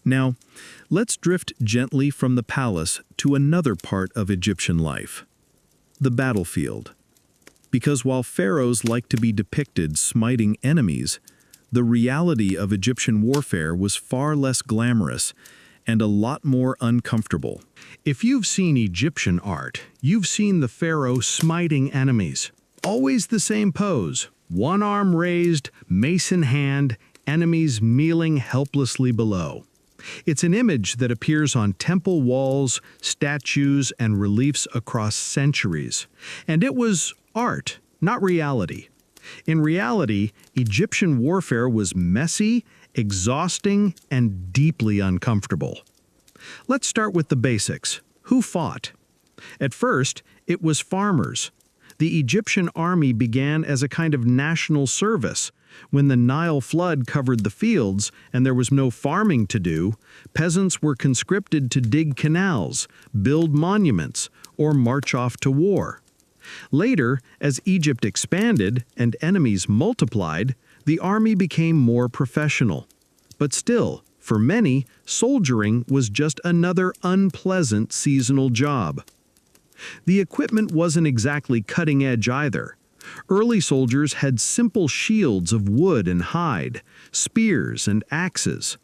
Now, let's drift gently from the palace to another part of Egyptian life, the battlefield. Because while pharaohs like to be depicted smiting enemies, the reality of Egyptian warfare was far less glamorous and a lot more uncomfortable. If you've seen Egyptian art, you've seen the pharaoh smiting enemies. Always the same pose, one arm raised, mace in hand, enemies kneeling helplessly below. It's an image that appears on temple walls, statues, and reliefs across centuries. And it was art, not reality. In reality, Egyptian warfare was messy, exhausting, and deeply uncomfortable. Let's start with the basics. Who fought? At first, it was farmers. The Egyptian army began as a kind of national service. When the Nile flood covered the fields and there was no farming to do, peasants were conscripted to dig canals, build monuments, or march off to war. Later, as Egypt expanded and enemies multiplied, the army became more professional. But still, for many, soldiering was just another unpleasant seasonal job. The equipment wasn't exactly cutting-edge either. Early soldiers had simple shields of wood and hide, spears and axes.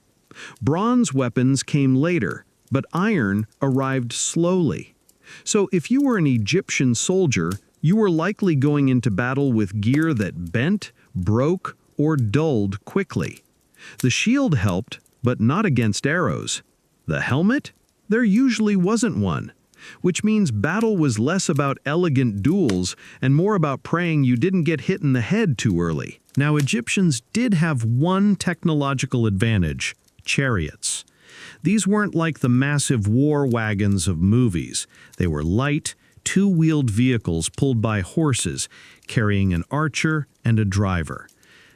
Bronze weapons came later, but iron arrived slowly. So if you were an Egyptian soldier, you were likely going into battle with gear that bent, broke, or dulled quickly. The shield helped, but not against arrows. The helmet? There usually wasn't one. Which means battle was less about elegant duels and more about praying you didn't get hit in the head too early. Now, Egyptians did have one technological advantage: chariots. These weren't like the massive war wagons of movies. They were light, two-wheeled vehicles pulled by horses, carrying an archer and a driver.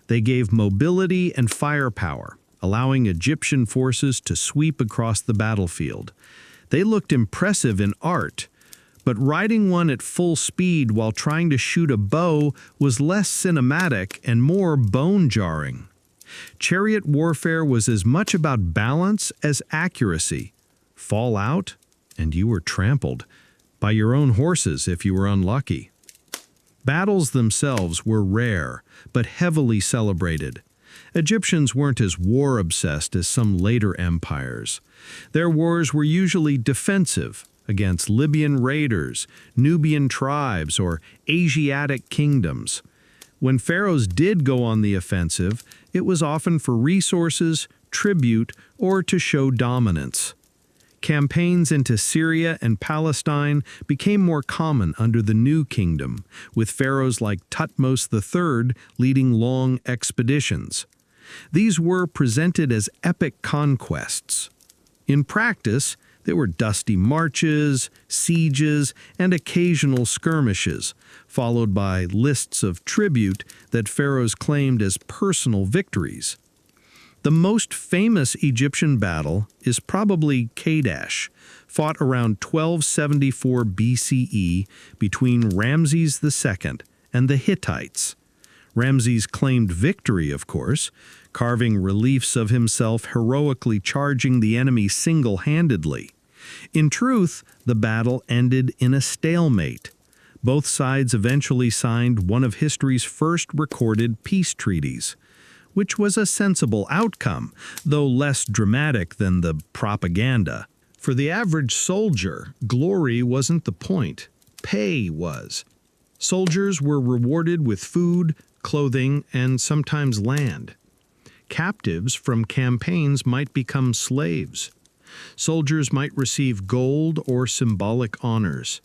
They gave mobility and firepower, allowing Egyptian forces to sweep across the battlefield. They looked impressive in art, but riding one at full speed while trying to shoot a bow was less cinematic and more bone-jarring. Chariot warfare was as much about balance as accuracy. Fall out, and you were trampled by your own horses if you were unlucky. Battles themselves were rare, but heavily celebrated. Egyptians weren't as war-obsessed as some later empires. Their wars were usually defensive, against Libyan raiders, Nubian tribes, or Asiatic kingdoms. When pharaohs did go on the offensive, it was often for resources, tribute, or to show dominance. Campaigns into Syria and Palestine became more common under the New Kingdom, with pharaohs like Thutmose III leading long expeditions. These were presented as epic conquests. In practice, there were dusty marches, sieges, and occasional skirmishes, followed by lists of tribute that pharaohs claimed as personal victories. The most famous Egyptian battle is probably Kadesh, fought around 1274 BCE between Ramses II and the Hittites. Ramses claimed victory, of course, carving reliefs of himself heroically charging the enemy single-handedly. In truth, the battle ended in a stalemate. Both sides eventually signed one of history's first recorded peace treaties, which was a sensible outcome, though less dramatic than the propaganda. For the average soldier, glory wasn't the point. Pay was. Soldiers were rewarded with food, clothing, and sometimes land. Captives from campaigns might become slaves. Soldiers might receive gold or symbolic honors.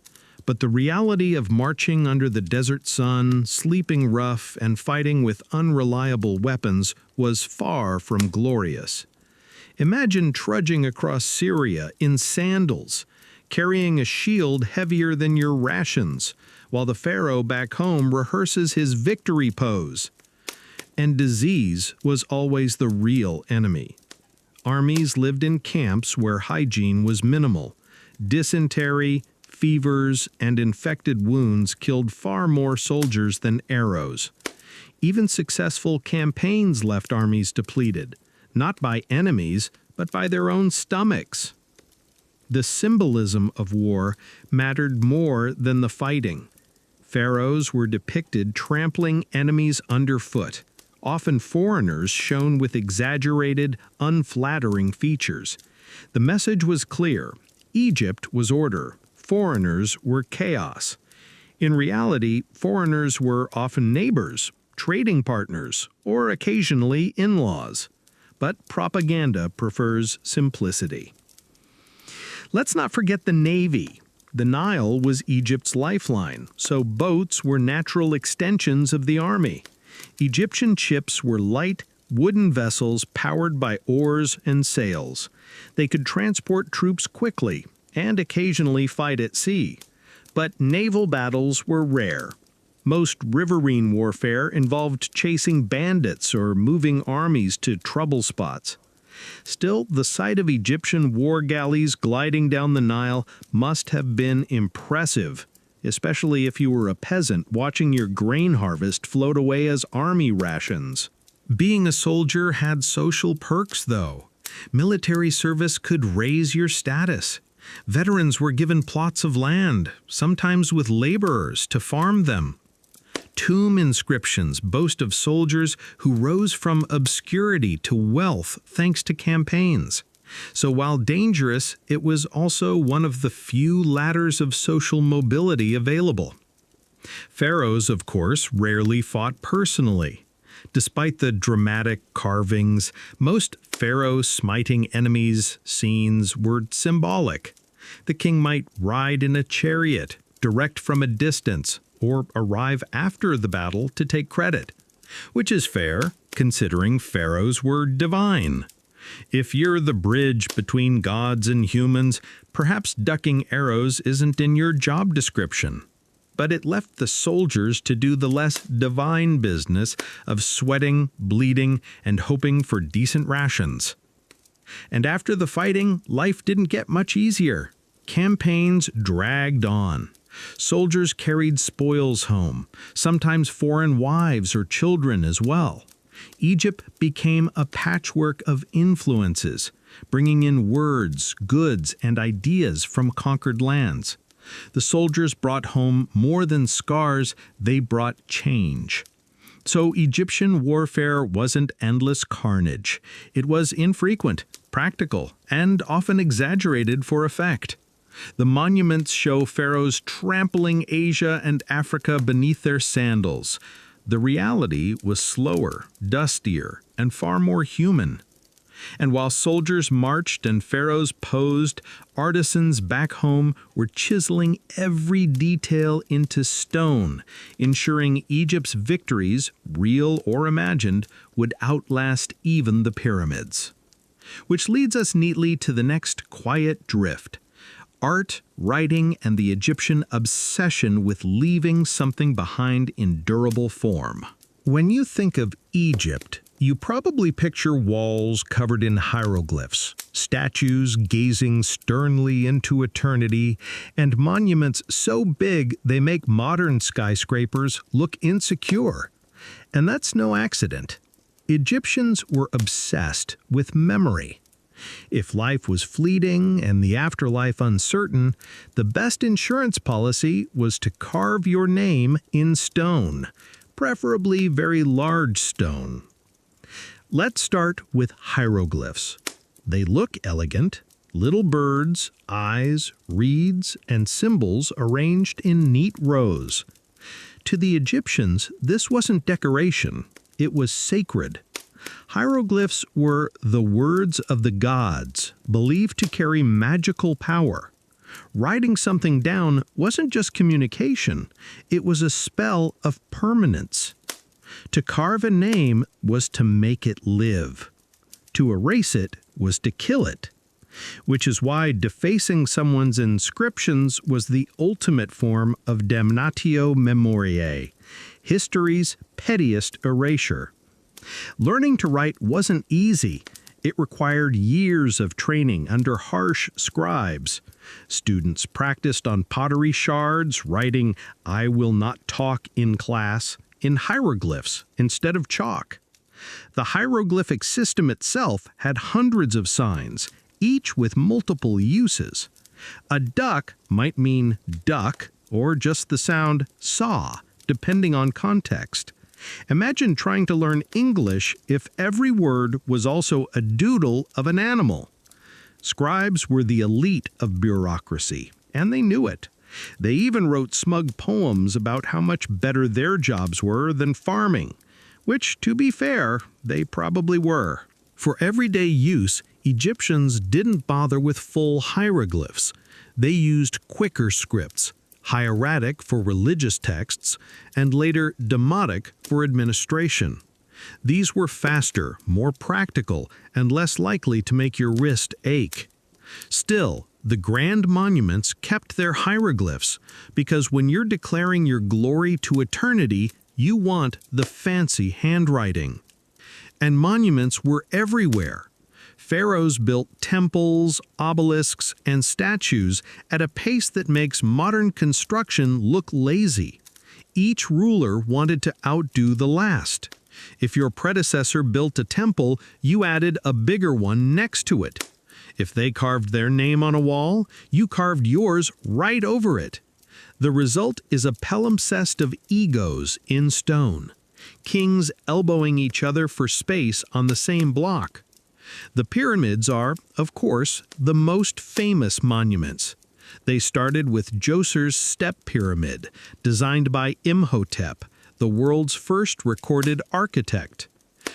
But the reality of marching under the desert sun, sleeping rough, and fighting with unreliable weapons was far from glorious. Imagine trudging across Syria in sandals, carrying a shield heavier than your rations, while the pharaoh back home rehearses his victory pose. And disease was always the real enemy. Armies lived in camps where hygiene was minimal. Dysentery, fevers, and infected wounds killed far more soldiers than arrows. Even successful campaigns left armies depleted, not by enemies, but by their own stomachs. The symbolism of war mattered more than the fighting. Pharaohs were depicted trampling enemies underfoot, often foreigners shown with exaggerated, unflattering features. The message was clear: Egypt was order, foreigners were chaos. In reality, foreigners were often neighbors, trading partners, or occasionally in-laws. But propaganda prefers simplicity. Let's not forget the Navy. The Nile was Egypt's lifeline, so boats were natural extensions of the army. Egyptian ships were light, wooden vessels powered by oars and sails. They could transport troops quickly and occasionally fight at sea. But naval battles were rare. Most riverine warfare involved chasing bandits or moving armies to trouble spots. Still, the sight of Egyptian war galleys gliding down the Nile must have been impressive, especially if you were a peasant watching your grain harvest float away as army rations. Being a soldier had social perks, though. Military service could raise your status. Veterans were given plots of land, sometimes with laborers to farm them. Tomb inscriptions boast of soldiers who rose from obscurity to wealth thanks to campaigns. So while dangerous, it was also one of the few ladders of social mobility available. Pharaohs, of course, rarely fought personally. Despite the dramatic carvings, most pharaoh smiting enemies scenes were symbolic. The king might ride in a chariot, direct from a distance, or arrive after the battle to take credit, which is fair, considering pharaohs were divine. If you're the bridge between gods and humans, perhaps ducking arrows isn't in your job description. But it left the soldiers to do the less divine business of sweating, bleeding, and hoping for decent rations. And after the fighting, life didn't get much easier. Campaigns dragged on. Soldiers carried spoils home, sometimes foreign wives or children as well. Egypt became a patchwork of influences, bringing in words, goods, and ideas from conquered lands. The soldiers brought home more than scars, they brought change. So Egyptian warfare wasn't endless carnage. It was infrequent, practical, and often exaggerated for effect. The monuments show pharaohs trampling Asia and Africa beneath their sandals. The reality was slower, dustier, and far more human. And while soldiers marched and pharaohs posed, artisans back home were chiseling every detail into stone, ensuring Egypt's victories, real or imagined, would outlast even the pyramids. Which leads us neatly to the next quiet drift: art, writing, and the Egyptian obsession with leaving something behind in durable form. When you think of Egypt, you probably picture walls covered in hieroglyphs, statues gazing sternly into eternity, and monuments so big they make modern skyscrapers look insecure. And that's no accident. Egyptians were obsessed with memory. If life was fleeting and the afterlife uncertain, the best insurance policy was to carve your name in stone, preferably very large stone. Let's start with hieroglyphs. They look elegant, little birds, eyes, reeds, and symbols arranged in neat rows. To the Egyptians, this wasn't decoration, it was sacred. Hieroglyphs were the words of the gods, believed to carry magical power. Writing something down wasn't just communication, it was a spell of permanence. To carve a name was to make it live. To erase it was to kill it. Which is why defacing someone's inscriptions was the ultimate form of damnatio memoriae, history's pettiest erasure. Learning to write wasn't easy. It required years of training under harsh scribes. Students practiced on pottery shards, writing "I will not talk in class" in hieroglyphs instead of chalk. The hieroglyphic system itself had hundreds of signs, each with multiple uses. A duck might mean duck or just the sound saw, depending on context. Imagine trying to learn English if every word was also a doodle of an animal. Scribes were the elite of bureaucracy, and they knew it. They even wrote smug poems about how much better their jobs were than farming, which, to be fair, they probably were. For everyday use, Egyptians didn't bother with full hieroglyphs. They used quicker scripts, hieratic for religious texts, and later demotic for administration. These were faster, more practical, and less likely to make your wrist ache. Still, the grand monuments kept their hieroglyphs, because when you're declaring your glory to eternity, you want the fancy handwriting. And monuments were everywhere. Pharaohs built temples, obelisks, and statues at a pace that makes modern construction look lazy. Each ruler wanted to outdo the last. If your predecessor built a temple, you added a bigger one next to it. If they carved their name on a wall, you carved yours right over it. The result is a palimpsest of egos in stone. Kings elbowing each other for space on the same block. The pyramids are, of course, the most famous monuments. They started with Djoser's Step Pyramid, designed by Imhotep, the world's first recorded architect.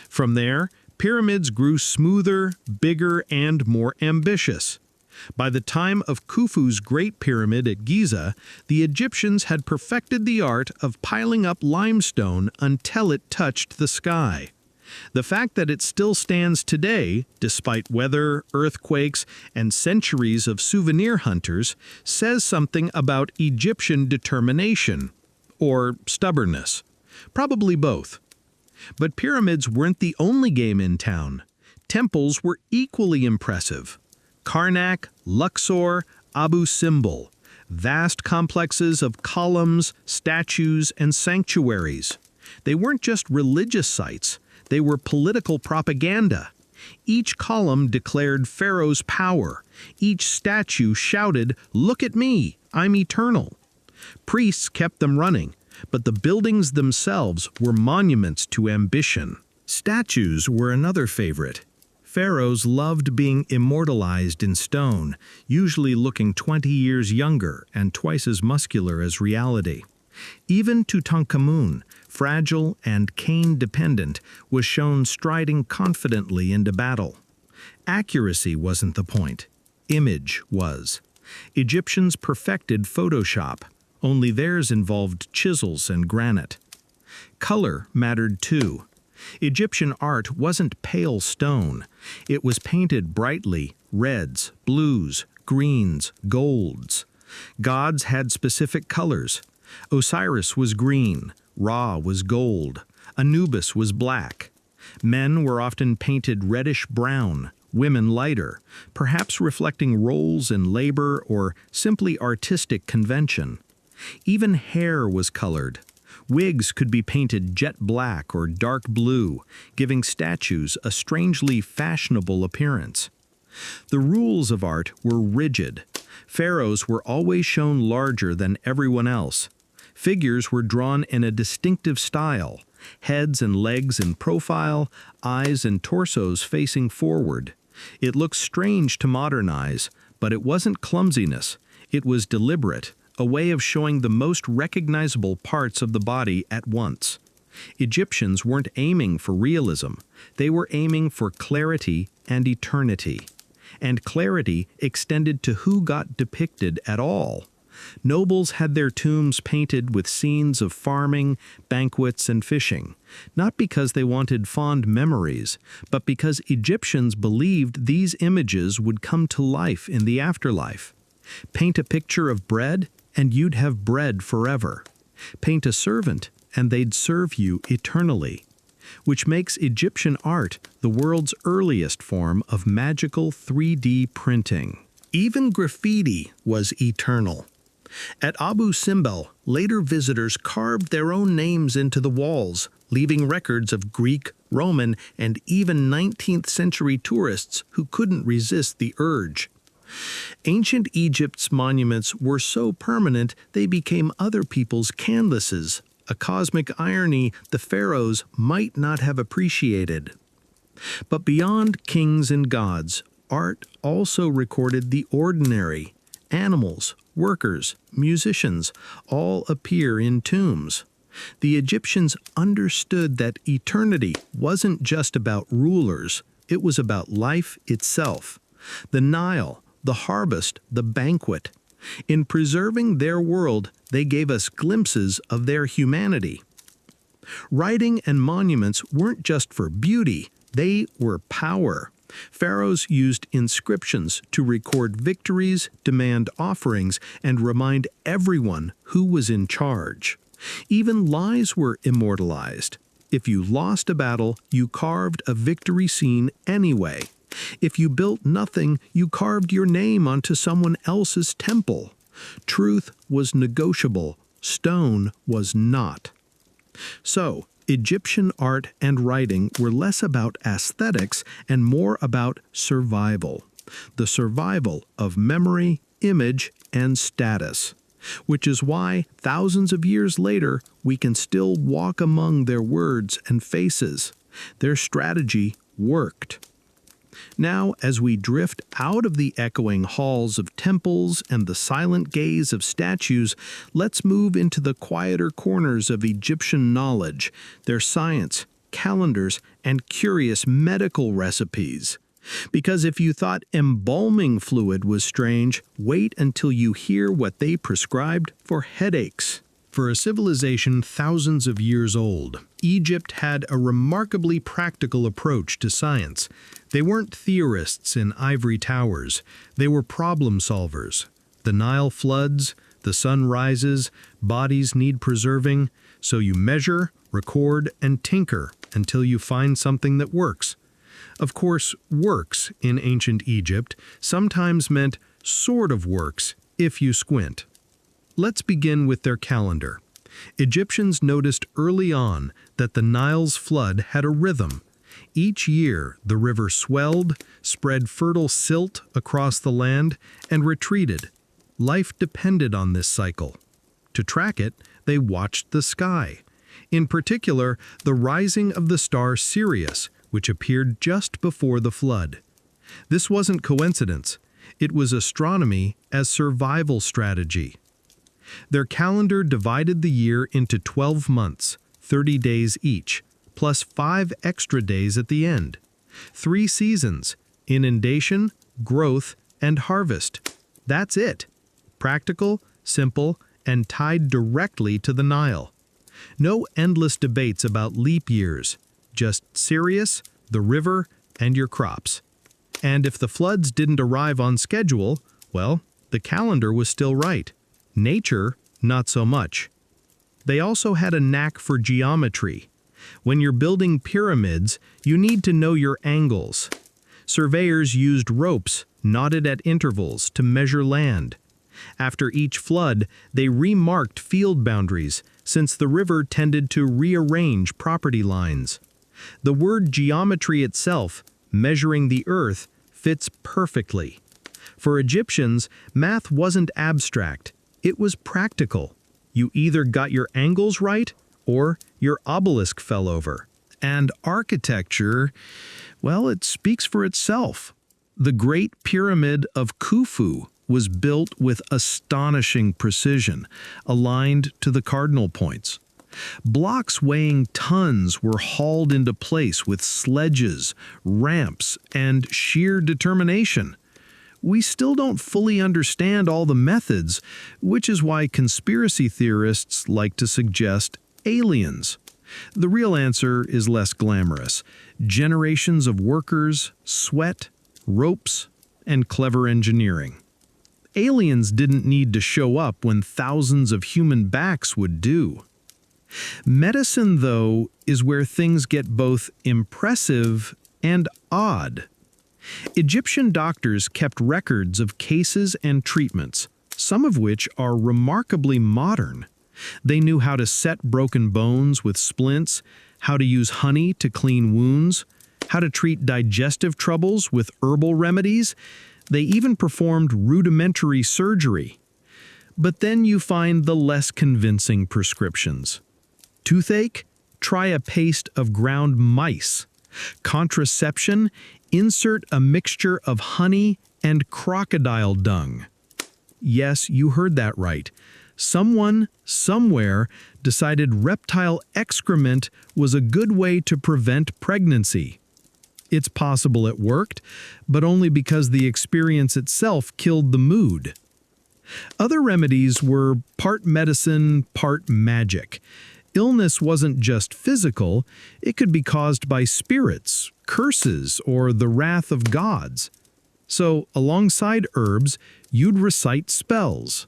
From there, pyramids grew smoother, bigger, and more ambitious. By the time of Khufu's Great Pyramid at Giza, the Egyptians had perfected the art of piling up limestone until it touched the sky. The fact that it still stands today, despite weather, earthquakes, and centuries of souvenir hunters, says something about Egyptian determination. Or stubbornness. Probably both. But pyramids weren't the only game in town. Temples were equally impressive. Karnak, Luxor, Abu Simbel. Vast complexes of columns, statues, and sanctuaries. They weren't just religious sites. They were political propaganda. Each column declared Pharaoh's power. Each statue shouted, "Look at me, I'm eternal." Priests kept them running, but the buildings themselves were monuments to ambition. Statues were another favorite. Pharaohs loved being immortalized in stone, usually looking 20 years younger and twice as muscular as reality. Even Tutankhamun, fragile and cane-dependent, was shown striding confidently into battle. Accuracy wasn't the point. Image was. Egyptians perfected Photoshop, only theirs involved chisels and granite. Color mattered too. Egyptian art wasn't pale stone. It was painted brightly, reds, blues, greens, golds. Gods had specific colors. Osiris was green, Ra was gold, Anubis was black. Men were often painted reddish-brown, women lighter, perhaps reflecting roles in labor or simply artistic convention. Even hair was colored. Wigs could be painted jet black or dark blue, giving statues a strangely fashionable appearance. The rules of art were rigid. Pharaohs were always shown larger than everyone else. Figures were drawn in a distinctive style, heads and legs in profile, eyes and torsos facing forward. It looks strange to modernize, but it wasn't clumsiness. It was deliberate, a way of showing the most recognizable parts of the body at once. Egyptians weren't aiming for realism. They were aiming for clarity and eternity. And clarity extended to who got depicted at all. Nobles had their tombs painted with scenes of farming, banquets, and fishing, not because they wanted fond memories, but because Egyptians believed these images would come to life in the afterlife. Paint a picture of bread, and you'd have bread forever. Paint a servant, and they'd serve you eternally. Which makes Egyptian art the world's earliest form of magical 3D printing. Even graffiti was eternal. At Abu Simbel, later visitors carved their own names into the walls, leaving records of Greek, Roman, and even 19th century tourists who couldn't resist the urge. Ancient Egypt's monuments were so permanent they became other people's canvases, a cosmic irony the pharaohs might not have appreciated. But beyond kings and gods, art also recorded the ordinary. Animals, workers, musicians all appear in tombs. The Egyptians understood that eternity wasn't just about rulers, it was about life itself. The Nile, the harvest, the banquet. In preserving their world, they gave us glimpses of their humanity. Writing and monuments weren't just for beauty, they were power. Pharaohs used inscriptions to record victories, demand offerings, and remind everyone who was in charge. Even lies were immortalized. If you lost a battle, you carved a victory scene anyway. If you built nothing, you carved your name onto someone else's temple. Truth was negotiable, stone was not. So, Egyptian art and writing were less about aesthetics and more about survival. The survival of memory, image, and status. Which is why, thousands of years later, we can still walk among their words and faces. Their strategy worked. Now, as we drift out of the echoing halls of temples and the silent gaze of statues, let's move into the quieter corners of Egyptian knowledge, their science, calendars, and curious medical recipes. Because if you thought embalming fluid was strange, wait until you hear what they prescribed for headaches. For a civilization thousands of years old, Egypt had a remarkably practical approach to science. They weren't theorists in ivory towers, they were problem solvers. The Nile floods, the sun rises, bodies need preserving, so you measure, record, and tinker until you find something that works. Of course, works in ancient Egypt sometimes meant sort of works if you squint. Let's begin with their calendar. Egyptians noticed early on that the Nile's flood had a rhythm. Each year, the river swelled, spread fertile silt across the land, and retreated. Life depended on this cycle. To track it, they watched the sky. In particular, the rising of the star Sirius, which appeared just before the flood. This wasn't coincidence. It was astronomy as survival strategy. Their calendar divided the year into 12 months, 30 days each, plus 5 extra days at the end. 3 seasons: inundation, growth, and harvest. That's it. Practical, simple, and tied directly to the Nile. No endless debates about leap years, just Sirius, the river, and your crops. And if the floods didn't arrive on schedule, well, the calendar was still right. Nature, not so much. They also had a knack for geometry. When you're building pyramids, you need to know your angles. Surveyors used ropes, knotted at intervals, to measure land. After each flood, they remarked field boundaries, since the river tended to rearrange property lines. The word geometry itself, measuring the earth, fits perfectly. For Egyptians, math wasn't abstract, it was practical. You either got your angles right, or your obelisk fell over. And architecture, well, it speaks for itself. The Great Pyramid of Khufu was built with astonishing precision, aligned to the cardinal points. Blocks weighing tons were hauled into place with sledges, ramps, and sheer determination. We still don't fully understand all the methods, which is why conspiracy theorists like to suggest aliens. The real answer is less glamorous. Generations of workers, sweat, ropes, and clever engineering. Aliens didn't need to show up when thousands of human backs would do. Medicine, though, is where things get both impressive and odd. Egyptian doctors kept records of cases and treatments, some of which are remarkably modern. They knew how to set broken bones with splints, how to use honey to clean wounds, how to treat digestive troubles with herbal remedies. They even performed rudimentary surgery. But then you find the less convincing prescriptions. Toothache? Try a paste of ground mice. Contraception? Insert a mixture of honey and crocodile dung. Yes, you heard that right. Someone, somewhere, decided reptile excrement was a good way to prevent pregnancy. It's possible it worked, but only because the experience itself killed the mood. Other remedies were part medicine, part magic. Illness wasn't just physical, it could be caused by spirits, curses, or the wrath of gods. So, alongside herbs, you'd recite spells.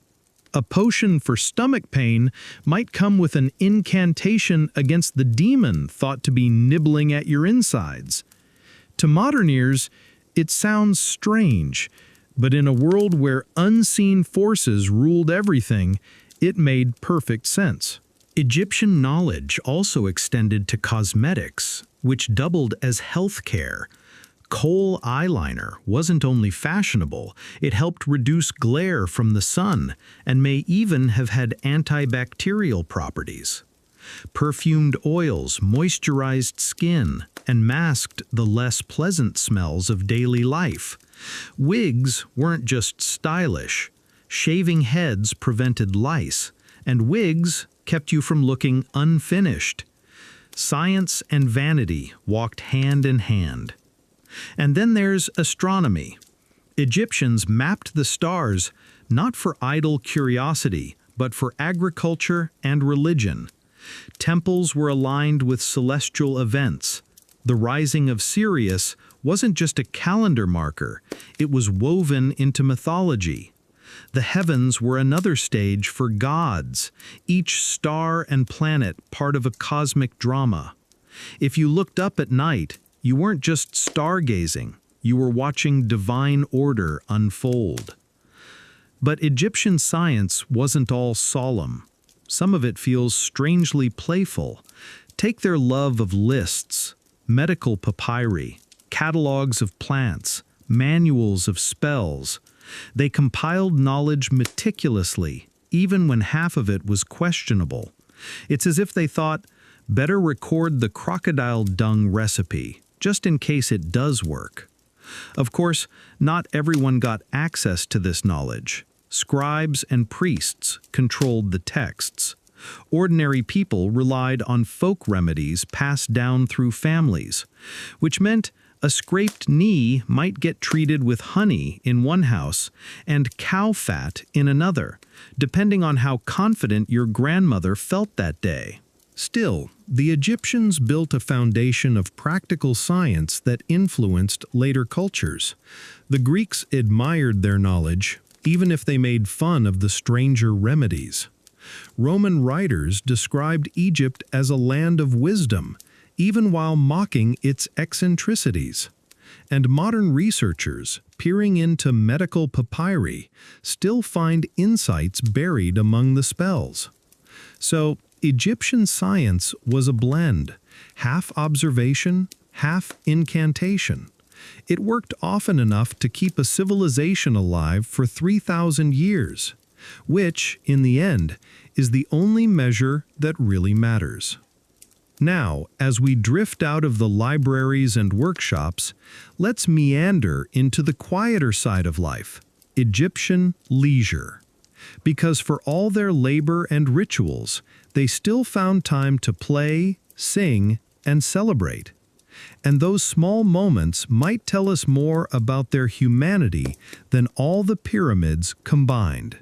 A potion for stomach pain might come with an incantation against the demon thought to be nibbling at your insides. To modern ears, it sounds strange, but in a world where unseen forces ruled everything, it made perfect sense. Egyptian knowledge also extended to cosmetics, which doubled as healthcare. Kohl eyeliner wasn't only fashionable, it helped reduce glare from the sun and may even have had antibacterial properties. Perfumed oils moisturized skin and masked the less pleasant smells of daily life. Wigs weren't just stylish. Shaving heads prevented lice, and wigs kept you from looking unfinished. Science and vanity walked hand in hand. And then there's astronomy. Egyptians mapped the stars not for idle curiosity, but for agriculture and religion. Temples were aligned with celestial events. The rising of Sirius wasn't just a calendar marker, it was woven into mythology. The heavens were another stage for gods, each star and planet part of a cosmic drama. If you looked up at night, you weren't just stargazing, you were watching divine order unfold. But Egyptian science wasn't all solemn. Some of it feels strangely playful. Take their love of lists, medical papyri, catalogs of plants, manuals of spells. They compiled knowledge meticulously, even when half of it was questionable. It's as if they thought, better record the crocodile dung recipe, just in case it does work. Of course, not everyone got access to this knowledge. Scribes and priests controlled the texts. Ordinary people relied on folk remedies passed down through families, which meant a scraped knee might get treated with honey in one house and cow fat in another, depending on how confident your grandmother felt that day. Still, the Egyptians built a foundation of practical science that influenced later cultures. The Greeks admired their knowledge, even if they made fun of the stranger remedies. Roman writers described Egypt as a land of wisdom, even while mocking its eccentricities. And modern researchers, peering into medical papyri, still find insights buried among the spells. So, Egyptian science was a blend, half observation, half incantation. It worked often enough to keep a civilization alive for 3,000 years, which, in the end, is the only measure that really matters. Now, as we drift out of the libraries and workshops, let's meander into the quieter side of life, Egyptian leisure. Because for all their labor and rituals, they still found time to play, sing, and celebrate. And those small moments might tell us more about their humanity than all the pyramids combined.